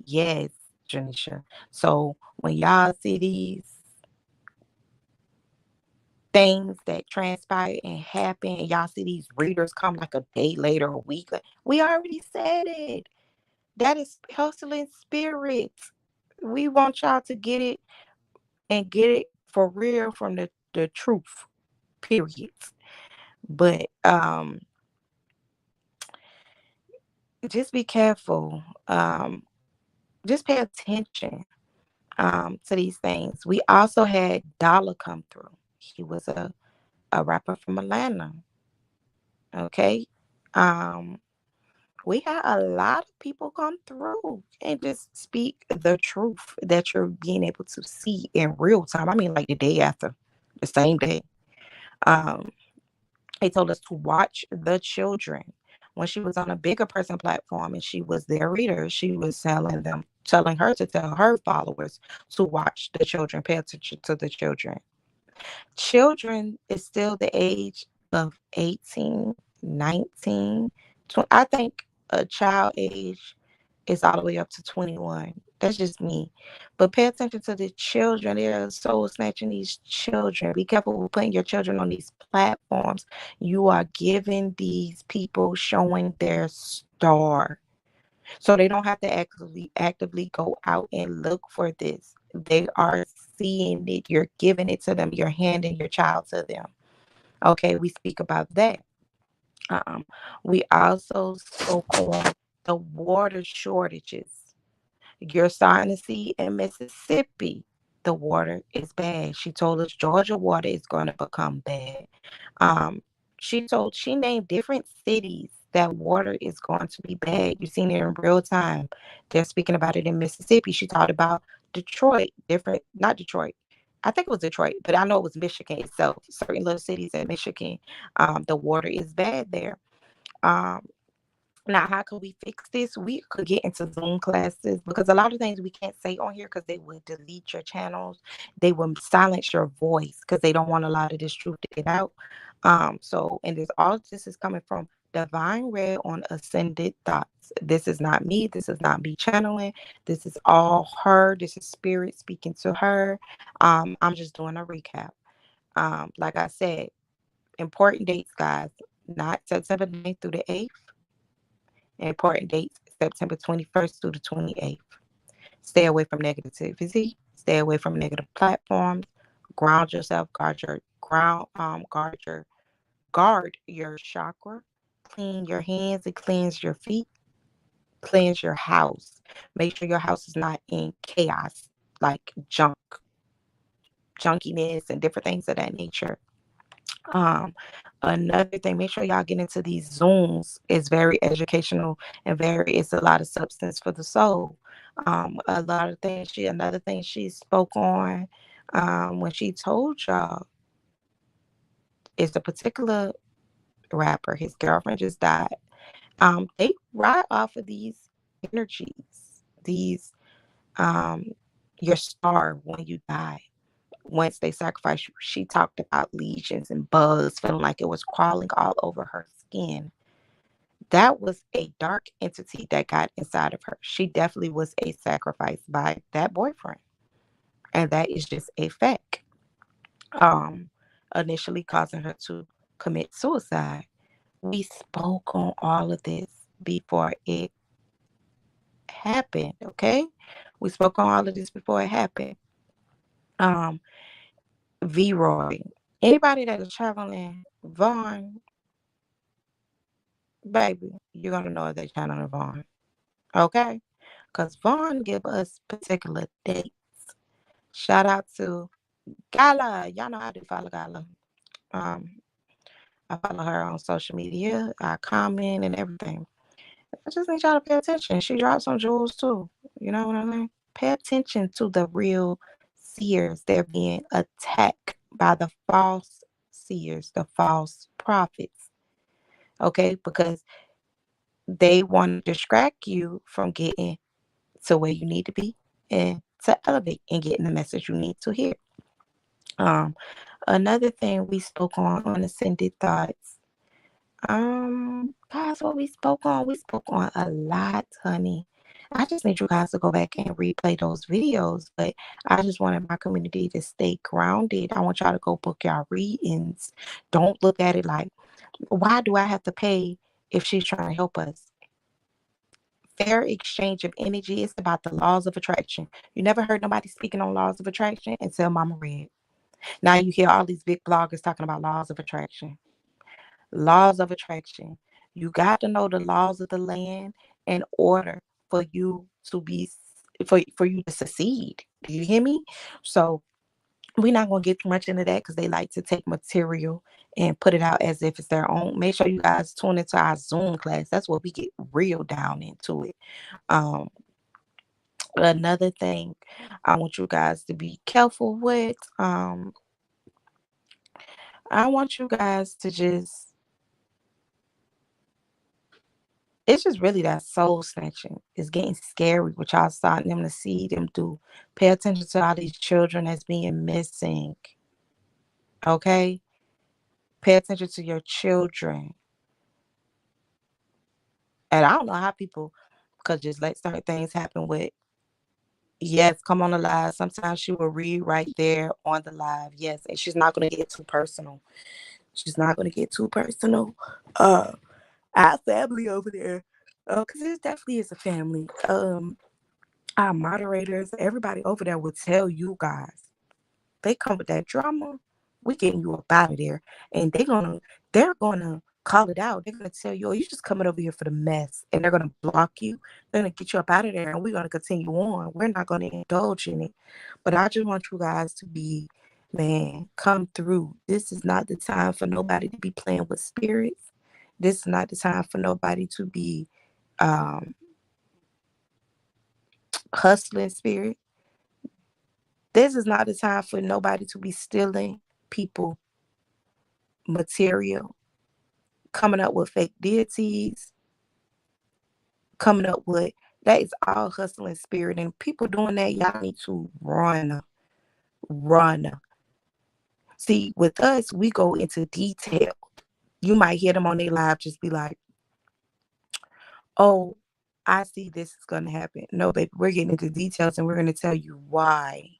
yes, Janisha. So when y'all see these things that transpire and happen, and y'all see these readers come like a day later, a week, we already said it. That is hustling spirits. We want y'all to get it and get it for real from the truth. Period. But just be careful. Just pay attention to these things. We also had Dollar come through. He was a rapper from Atlanta. Okay. Um, we had a lot of people come through and just speak the truth that you're being able to see in real time. I mean, like the day after, the same day. Um, they told us to watch the children. When she was on a bigger person platform and she was their reader, she was telling her to tell her followers to watch the children, pay attention to the children. Children is still the age of 18, 19, 20. I think a child age is all the way up to 21. That's just me. But pay attention to the children. They're soul snatching these children. Be careful with putting your children on these platforms. You are giving these people showing their star. So they don't have to actively go out and look for this. They are seeing it. You're giving it to them. You're handing your child to them. Okay, we speak about that. Um, we also spoke on the water shortages. You're starting to see in Mississippi, the water is bad. She told us Georgia water is going to become bad. Um, she named different cities that water is going to be bad. You've seen it in real time. They're speaking about it in Mississippi. She talked about Detroit, different, not Detroit. I think it was Detroit, but I know it was Michigan itself. Certain little cities in Michigan, the water is bad there. Um, Now, how could we fix this? We could get into Zoom classes because a lot of things we can't say on here because they will delete your channels. They will silence your voice because they don't want a lot of this truth to get out. And this all this is coming from Divine Red on Ascended Thoughts. This is not me. This is not me channeling. This is all her. This is spirit speaking to her. I'm just doing a recap. Like I said, important dates, guys. Not September 9th through the 8th. Important dates September 21st through the 28th. Stay away from negativity. Stay away from negative platforms. Ground yourself. Guard your chakra. Clean your hands and cleanse your feet. Cleanse your house. Make sure your house is not in chaos, like junkiness, and different things of that nature. Um, Another thing, make sure y'all get into these Zooms. It's very educational and it's a lot of substance for the soul. Another thing she spoke on. When she told y'all it's a particular rapper, his girlfriend just died. They ride off of these energies, these um your star when you die. Once they sacrifice you, she talked about lesions and bugs feeling like it was crawling all over her skin. That was a dark entity that got inside of her. She definitely was a sacrifice by that boyfriend. And that is just a fact. Um, Initially causing her to commit suicide. We spoke on all of this before it happened, okay? We spoke on all of this before it happened. Um, V-Roy. Anybody that is traveling Vaughn, baby, you're gonna know if they channeling Vaughn, okay? Because Vaughn give us particular dates. Shout out to Gala. Y'all know I do follow Gala. Um, I follow her on social media. I comment and everything. I just need y'all to pay attention. She drops some jewels too. You know what I mean? Pay attention to the real seers. They're being attacked by the false seers, the false prophets. Okay? Because they want to distract you from getting to where you need to be and to elevate and getting the message you need to hear. Um, Another thing we spoke on Ascended Thoughts. Guys, what we spoke on a lot, honey. I just need you guys to go back and replay those videos, but I just wanted my community to stay grounded. I want y'all to go book y'all readings. Don't look at it like, why do I have to pay if she's trying to help us? Fair exchange of energy is about the laws of attraction. You never heard nobody speaking on laws of attraction until Mama Red. Now you hear all these big bloggers talking about laws of attraction. Laws of attraction. You got to know the laws of the land in order for you to be for you to succeed. Do you hear me? So we're not gonna get too much into that because they like to take material and put it out as if it's their own. Make sure you guys tune into our Zoom class. That's where we get real down into it. Um, Another thing I want you guys to be careful with. I want you guys to just, it's just really that soul snatching. It's getting scary what y'all starting them to see them do. Pay attention to all these children that's being missing. Okay? Pay attention to your children. And I don't know how people could just let certain things happen with, yes, come on the live. Sometimes she will read right there on the live. Yes, and she's not gonna get too personal. She's not gonna get too personal. Uh our family over there. Because it definitely is a family. Our moderators, everybody over there will tell you guys. They come with that drama, we getting you up out of there. And they're gonna call it out. They're gonna tell you, oh, you just coming over here for the mess. And they're gonna block you. They're gonna get you up out of there and we're gonna continue on. We're not gonna indulge in it. But I just want you guys to be, man, come through. This is not the time for nobody to be playing with spirits. This is not the time for nobody to be um hustling spirit. This is not the time for nobody to be stealing people material, coming up with fake deities, coming up with, that is all hustling spirit. And people doing that, y'all need to run, run. See, with us, we go into detail. You might hear them on their live just be like, oh, I see this is going to happen. No, baby, we're getting into details and we're going to tell you why.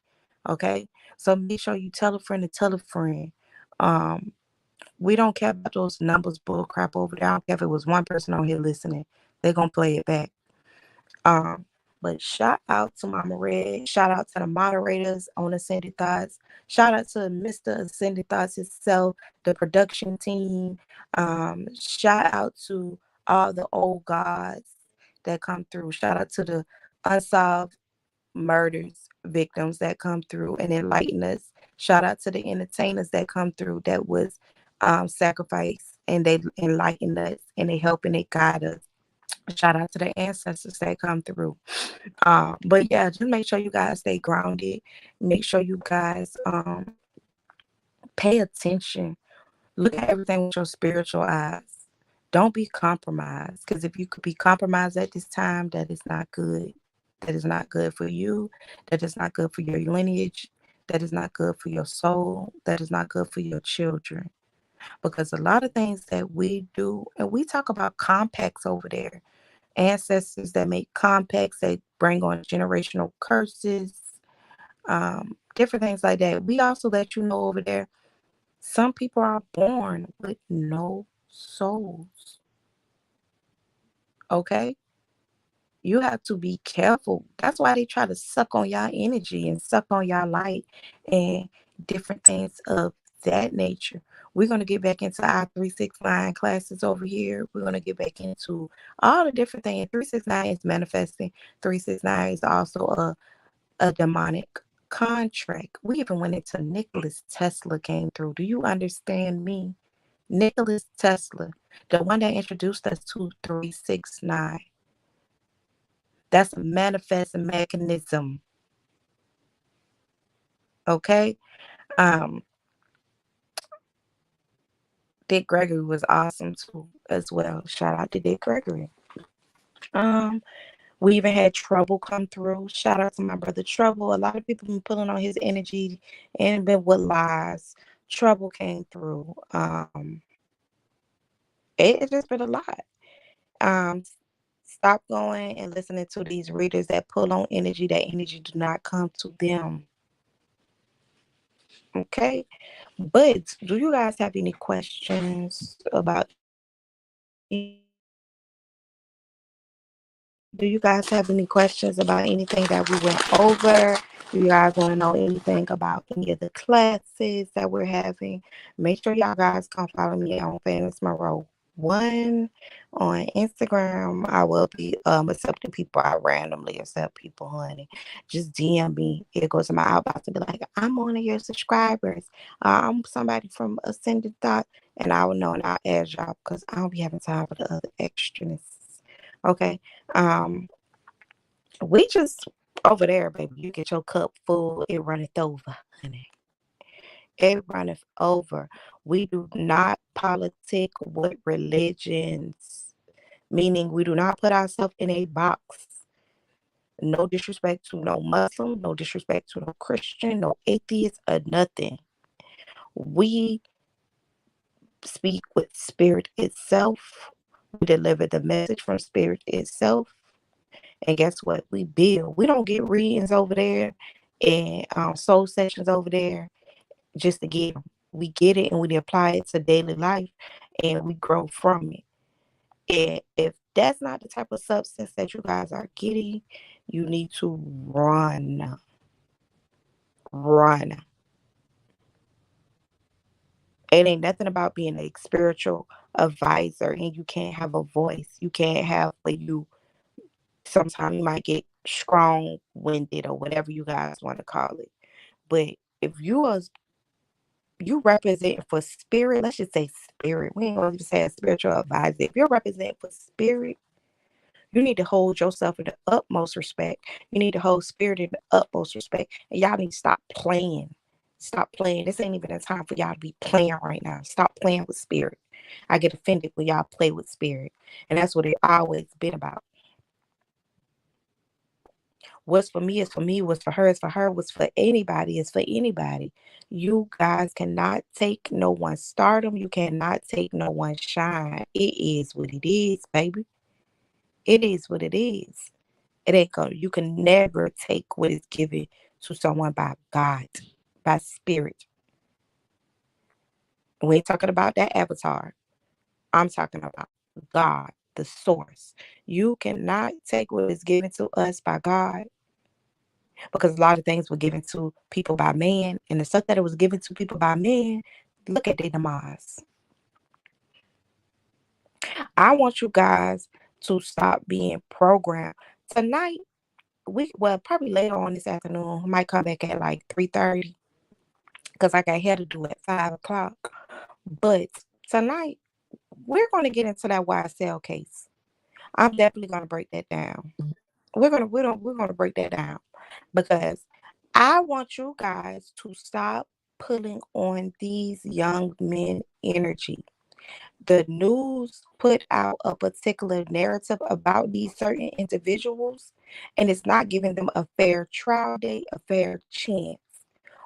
Okay? So make sure you tell a friend to tell a friend. Um, we don't care about those numbers bull crap over there. I don't care if it was one person on here listening. They're going to play it back. Um, but shout out to Mama Red. Shout out to the moderators on Ascended Thoughts. Shout out to Mr. Ascended Thoughts himself, the production team. Shout out to all the old gods that come through. Shout out to the unsolved murders victims that come through and enlighten us. Shout out to the entertainers that come through that was sacrificed and they enlighten us and they help and they guide us. Shout out to the ancestors that come through. But yeah, just make sure you guys stay grounded. Make sure you guys pay attention. Look at everything with your spiritual eyes. Don't be compromised. Because if you could be compromised at this time, that is not good. That is not good for you. That is not good for your lineage. That is not good for your soul. That is not good for your children. Because a lot of things that we do, and we talk about compacts over there, ancestors that make compacts, that bring on generational curses, different things like that. We also let you know over there, some people are born with no souls. Okay? You have to be careful. That's why they try to suck on y'all energy and suck on y'all light and different things of that nature. We're going to get back into our 369 classes over here. We're going to get back into all the different things. 369 is manifesting. 369 is also a demonic contract. We even went into Nicholas Tesla came through. Do you understand me? Nicholas Tesla, the one that introduced us to 369. That's a manifesting mechanism. Okay. Um, Dick Gregory was awesome too, as well. Shout out to Dick Gregory. Um, we even had Trouble come through. Shout out to my brother Trouble. A lot of people been pulling on his energy and been with lies. Trouble came through. It just been a lot. Um, Stop going and listening to these readers that pull on energy. That energy do not come to them. Okay. But do you guys have any questions about do you guys have any questions about anything that we went over? Do you guys want to know anything about any of the classes that we're having? Make sure y'all guys come follow me on Famous Monroe 1 on Instagram. I will be accepting people. I randomly accept people, honey. Just DM me. It goes to my outbox and be like, I'm one of your subscribers. I'm somebody from Ascended Thought, and I will know and I'll add y'all because I don't be having time for the other extraness. Okay. Um, we just over there, baby. You get your cup full, it runneth over, honey. It runneth over. We do not politic with religions, meaning we do not put ourselves in a box. No disrespect to no Muslim, no disrespect to no Christian, no atheist, or nothing. We speak with spirit itself. We deliver the message from spirit itself. And guess what? We build. We don't get readings over there and soul sessions over there just to get them. We get it and we apply it to daily life and we grow from it. And if that's not the type of substance that you guys are getting, you need to run. Run. It ain't nothing about being a spiritual advisor and you can't have a voice. You can't have what you sometimes you might get strong winded or whatever you guys want to call it. But if you represent for spirit, let's just say spirit. We ain't gonna just say a spiritual advisor. If you're representing for spirit, you need to hold yourself in the utmost respect. You need to hold spirit in the utmost respect. And y'all need to stop playing. Stop playing. This ain't even a time for y'all to be playing right now. Stop playing with spirit. I get offended when y'all play with spirit. And that's what it always been about. What's for me is for me, what's for her is for her, what's for anybody is for anybody. You guys cannot take no one's stardom. You cannot take no one's shine. It is what it is, baby. It is what it is. It ain't gonna, you can never take what is given to someone by God, by spirit. We ain't talking about that avatar. I'm talking about God, the source. You cannot take what is given to us by God because a lot of things were given to people by man, and the stuff that it was given to people by man, look at their demise. I want you guys to stop being programmed. Tonight, probably later on this afternoon, I might come back at like 3:30 because I got hair to do at 5 o'clock. But tonight, we're going to get into that YSL case. I'm definitely gonna break that down. We're gonna break that down because I want you guys to stop pulling on these young men energy. The news put out a particular narrative about these certain individuals, and it's not giving them a fair trial date, a fair chance.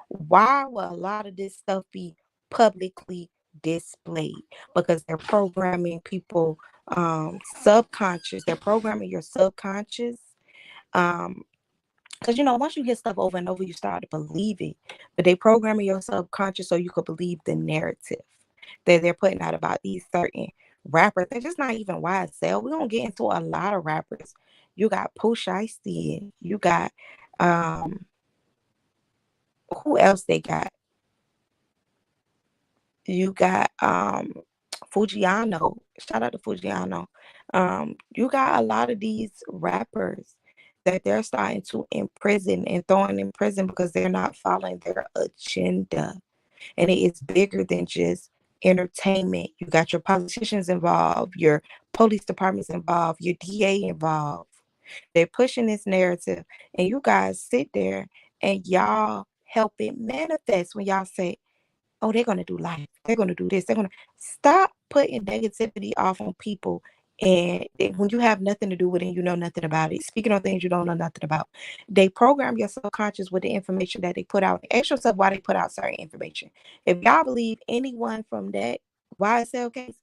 Why will a lot of this stuff be publicly displayed? Because they're programming people subconscious. They're programming your subconscious. Um, because once you hear stuff over and over, you start to believe it. But they programming your subconscious so you could believe the narrative that they're putting out about these certain rappers. They're just not even YSL. We're gonna get into a lot of rappers. You got Pooh Shiesty, you got um who else they got? You got Fujiano. Shout out to Fujiano. You got a lot of these rappers that they're starting to imprison and throwing in prison because they're not following their agenda. And it is bigger than just entertainment. You got your politicians involved, your police departments involved, your DA involved. They're pushing this narrative, and you guys sit there and y'all help it manifest when y'all say, oh, they're going to do life. They're going to do this. They're going to stop putting negativity off on people. And when you have nothing to do with it, you know nothing about it. Speaking on things you don't know nothing about, they program your subconscious with the information that they put out. Ask yourself why they put out certain information. If y'all believe anyone from that YSL case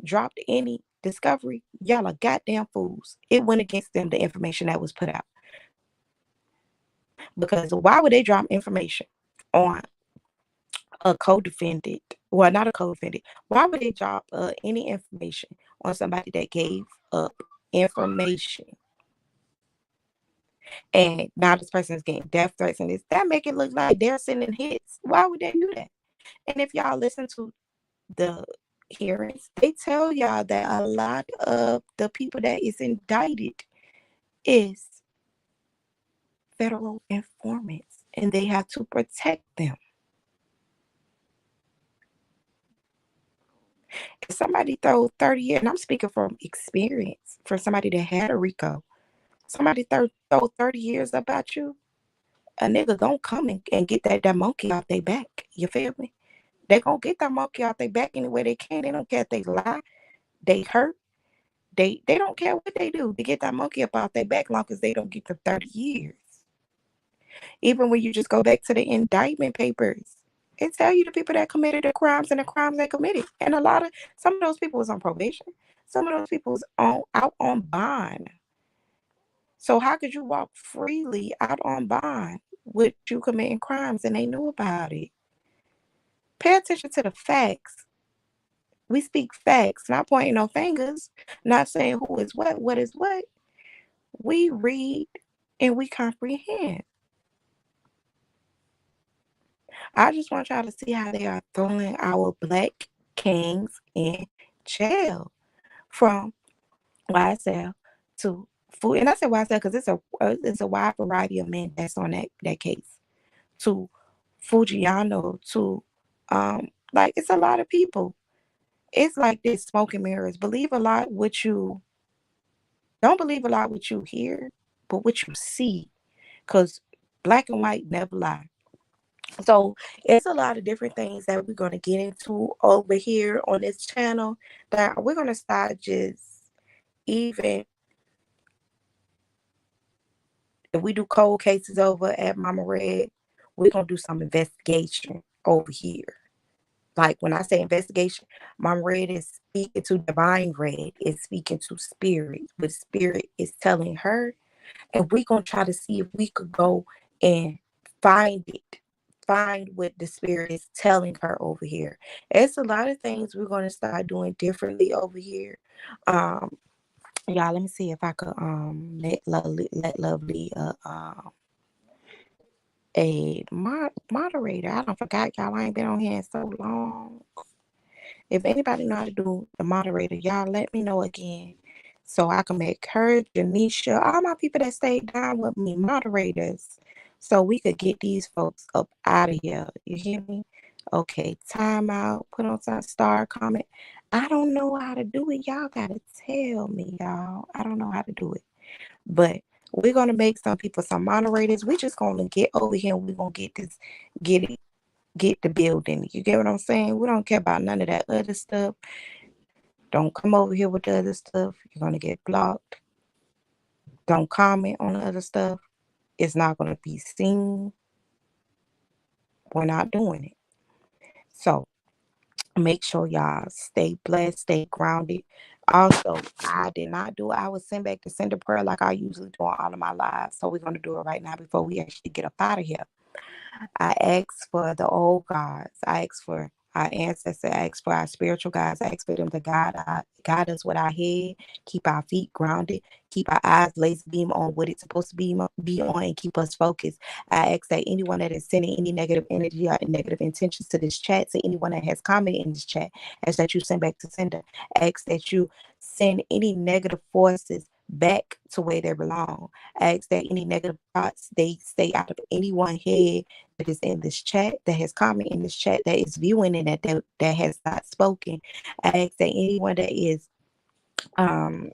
dropped any discovery, y'all are goddamn fools. It went against them, the information that was put out. Because why would they drop information on a co-defendant? Well, not a co-defendant. Why would they drop any information on somebody that gave up information? And now this person is getting death threats and this. That make it look like they're sending hits. Why would they do that? And if y'all listen to the hearings, they tell y'all that a lot of the people that is indicted is federal informants, and they have to protect them. If somebody throw 30 years, and I'm speaking from experience, for somebody that had a RICO, somebody throw 30 years about you, a nigga gonna come and get that monkey off their back. You feel me? They gonna get that monkey off their back any way they can. They don't care if they lie, they hurt, they don't care what they do to get that monkey up off their back, long as they don't get the 30 years. Even when you just go back to the indictment papers, it tell you the people that committed the crimes and the crimes they committed. And some of those people was on probation. Some of those people was out on bond. So how could you walk freely out on bond with you committing crimes and they knew about it? Pay attention to the facts. We speak facts, not pointing no fingers, not saying who is what is what. We read and we comprehend. I just want y'all to see how they are throwing our black kings in jail, from YSL to food. And I say YSL because it's a wide variety of men that's on that case. To Fujiano, to like, it's a lot of people. It's like this, smoke and mirrors. Don't believe a lot what you hear, but what you see. Because black and white never lie. So it's a lot of different things that we're going to get into over here on this channel, that we're going to start just, even if we do cold cases over at Mama Red, we're going to do some investigation over here. Like, when I say investigation, Mama Red is speaking to Divine Red, is speaking to Spirit. What Spirit is telling her, and we're going to try to see if we could go and find it. Find what the Spirit is telling her over here. It's a lot of things we're going to start doing differently over here. Y'all, let me see if I could let Lovely a moderator. I don't forgot, y'all. I ain't been on here in so long. If anybody know how to do the moderator, y'all let me know again, so I can make her, Janisha, all my people that stayed down with me, moderators, so we could get these folks up out of here. You hear me? Okay, timeout, put on some star comment. I don't know how to do it. Y'all gotta tell me, y'all. I don't know how to do it. But we're gonna make some people some moderators. We just gonna get over here and we're gonna get it, get the building. You get what I'm saying? We don't care about none of that other stuff. Don't come over here with the other stuff. You're gonna get blocked. Don't comment on the other stuff. It's not gonna be seen. We're not doing it. So make sure y'all stay blessed, stay grounded. Also, I did not do I was send back to send a prayer like I usually do on all of my lives. So we're gonna do it right now before we actually get up out of here. I ask for the old gods. I ask for our ancestors. I ask for our spiritual guides. I ask for them to guide us with our head, keep our feet grounded, keep our eyes laser beam on what it's supposed to be on, and keep us focused. I ask that anyone that is sending any negative energy or negative intentions to this chat, to anyone that has commented in this chat, ask that you send back to sender. Ask that you send any negative forces back to where they belong. Ask that any negative thoughts they stay out of anyone's head that is in this chat, that has commented in this chat, that is viewing and that has not spoken. I ask that anyone that is um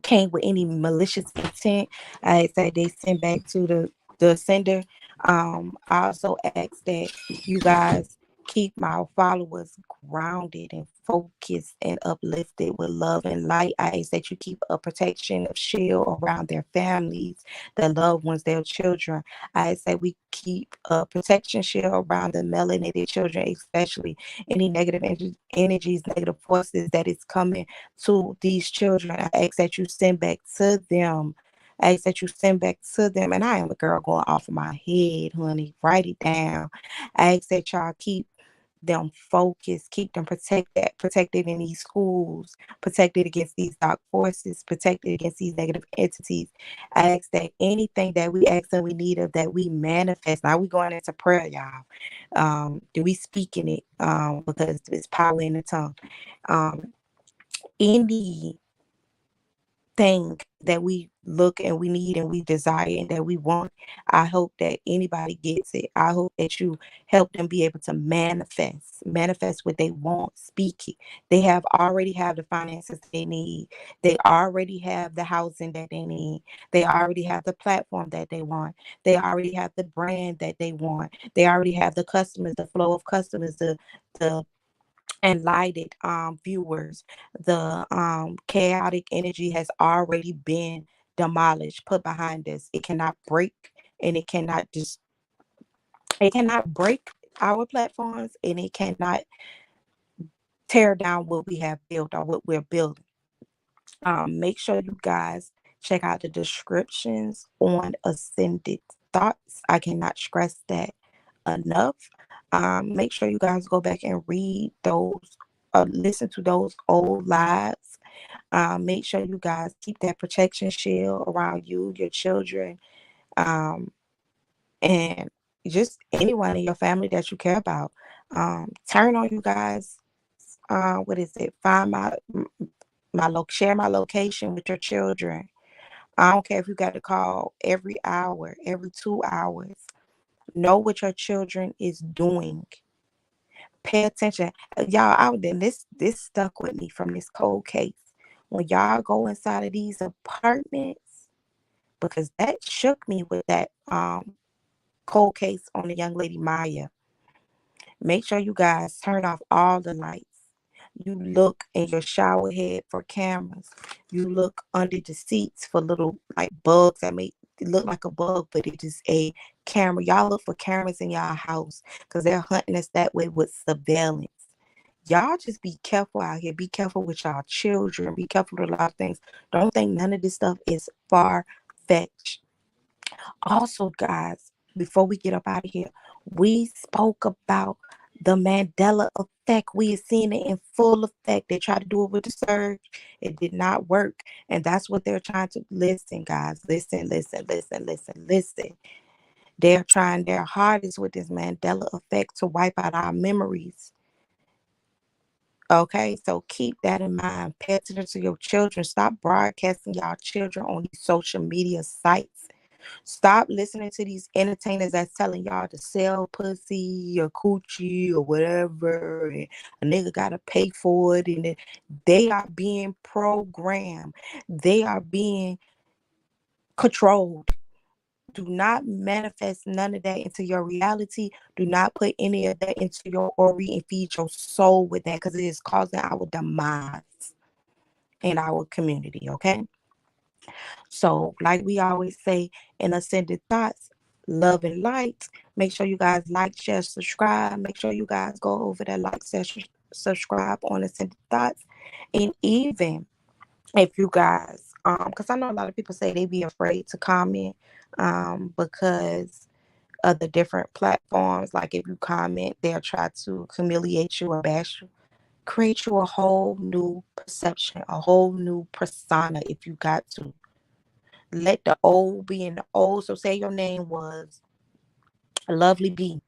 came with any malicious intent, I say they send back to the sender. I also ask that you guys keep my followers grounded and focused and uplifted with love and light. I ask that you keep a protection of shield around their families, their loved ones, their children. I ask that we keep a protection shield around the melanated children, especially any negative energies, negative forces that is coming to these children. I ask that you send back to them. I ask that you send back to them. And I am a girl going off of my head, honey. Write it down. I ask that y'all keep them focused, keep them protected in these schools, protected against these dark forces, protected against these negative entities. I ask that anything that we ask and we need of that we manifest. Now we going into prayer, y'all. Do we speaking it? Because it's power in the tongue. Um, any thing that we look and we need and we desire and that we want, I hope that anybody gets it. I hope that you help them be able to manifest what they want, speak it. They have already have the finances they need. They already have the housing that they need. They already have the platform that they want. They already have the brand that they want. They already have the customers, the flow of customers, the enlightened viewers. The chaotic energy has already been demolished, put behind us. It cannot break, and it cannot break our platforms, and it cannot tear down what we have built or what we're building. Make sure you guys check out the descriptions on Ascended Thoughts. I cannot stress that enough. Make sure you guys go back and read those, listen to those old lives. Make sure you guys keep that protection shield around you, your children, um, and just anyone in your family that you care about. Turn on you guys. What is it? Find share my location with your children. I don't care if you got to call every hour, every 2 hours. Know what your children is doing. Pay attention. Y'all out there, this stuck with me from this cold case. When y'all go inside of these apartments, because that shook me with that cold case on the young lady Maya. Make sure you guys turn off all the lights. You look in your shower head for cameras. You look under the seats for little like bugs that make it look like a bug, but it is a camera. Y'all look for cameras in y'all house because they're hunting us that way with surveillance. Y'all just be careful out here. Be careful with y'all children. Be careful with a lot of things. Don't think none of this stuff is far fetched. Also, guys, before we get up out of here, we spoke about the Mandela effect. We are seeing it in full effect. They tried to do it with the surge. It did not work. And that's what they're trying to listen, guys. Listen. They're trying their hardest with this Mandela effect to wipe out our memories. Okay, so keep that in mind. Pay attention to your children. Stop broadcasting y'all children on these social media sites. Stop listening to these entertainers that's telling y'all to sell pussy or coochie or whatever, and a nigga gotta pay for it, and they are being programmed. They are being controlled. Do not manifest none of that into your reality. Do not put any of that into your aura and feed your soul with that, because it is causing our demise in our community, okay? So, like we always say in Ascended Thoughts, love and light. Make sure you guys like, share, subscribe. Make sure you guys go over that like, share, subscribe on Ascended Thoughts. And even if you guys, because I know a lot of people say they be afraid to comment, because of the different platforms. Like if you comment, they'll try to humiliate you or bash you. Create you a whole new perception, a whole new persona if you got to. Let the old be in the old. So say your name was Lovely B,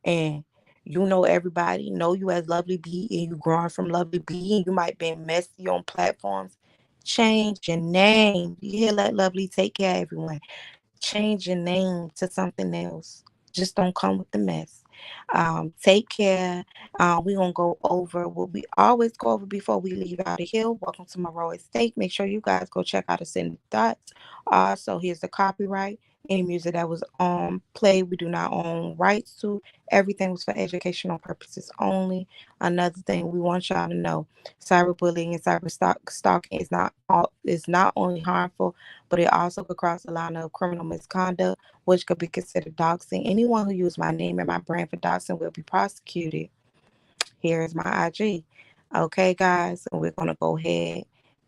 and you know everybody know you as Lovely B, and you growing from Lovely B, and you might be messy on platforms. Change your name. You hear that, Lovely? Take care, everyone. Change your name to something else. Just don't come with the mess. Take care. We're going to go over what we always go over before we leave out of here. Welcome to my Raw Estate. Make sure you guys go check out Ascended Thoughts. Also, here's the copyright. Any music that was played, we do not own rights to. Everything was for educational purposes only. Another thing we want y'all to know: cyberbullying and stalking is not only harmful, but it also could cross the line of criminal misconduct, which could be considered doxing. Anyone who used my name and my brand for doxing will be prosecuted. Here is my IG. Okay, guys, and we're gonna go ahead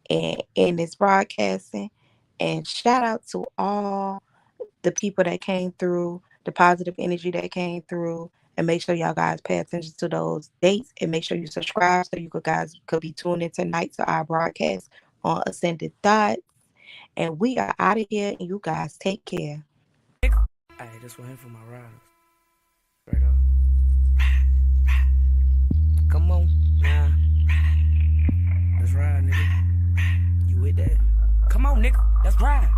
and end this broadcasting. And shout out to all the people that came through, the positive energy that came through, and make sure y'all guys pay attention to those dates, and make sure you subscribe so you guys could be tuned in tonight to our broadcast on Ascended Thoughts. And we are out of here, and you guys take care. Hey, this one here for my riders. Straight up. Come on, nah. Let's ride, nigga. You with that? Come on, nigga. Let's ride.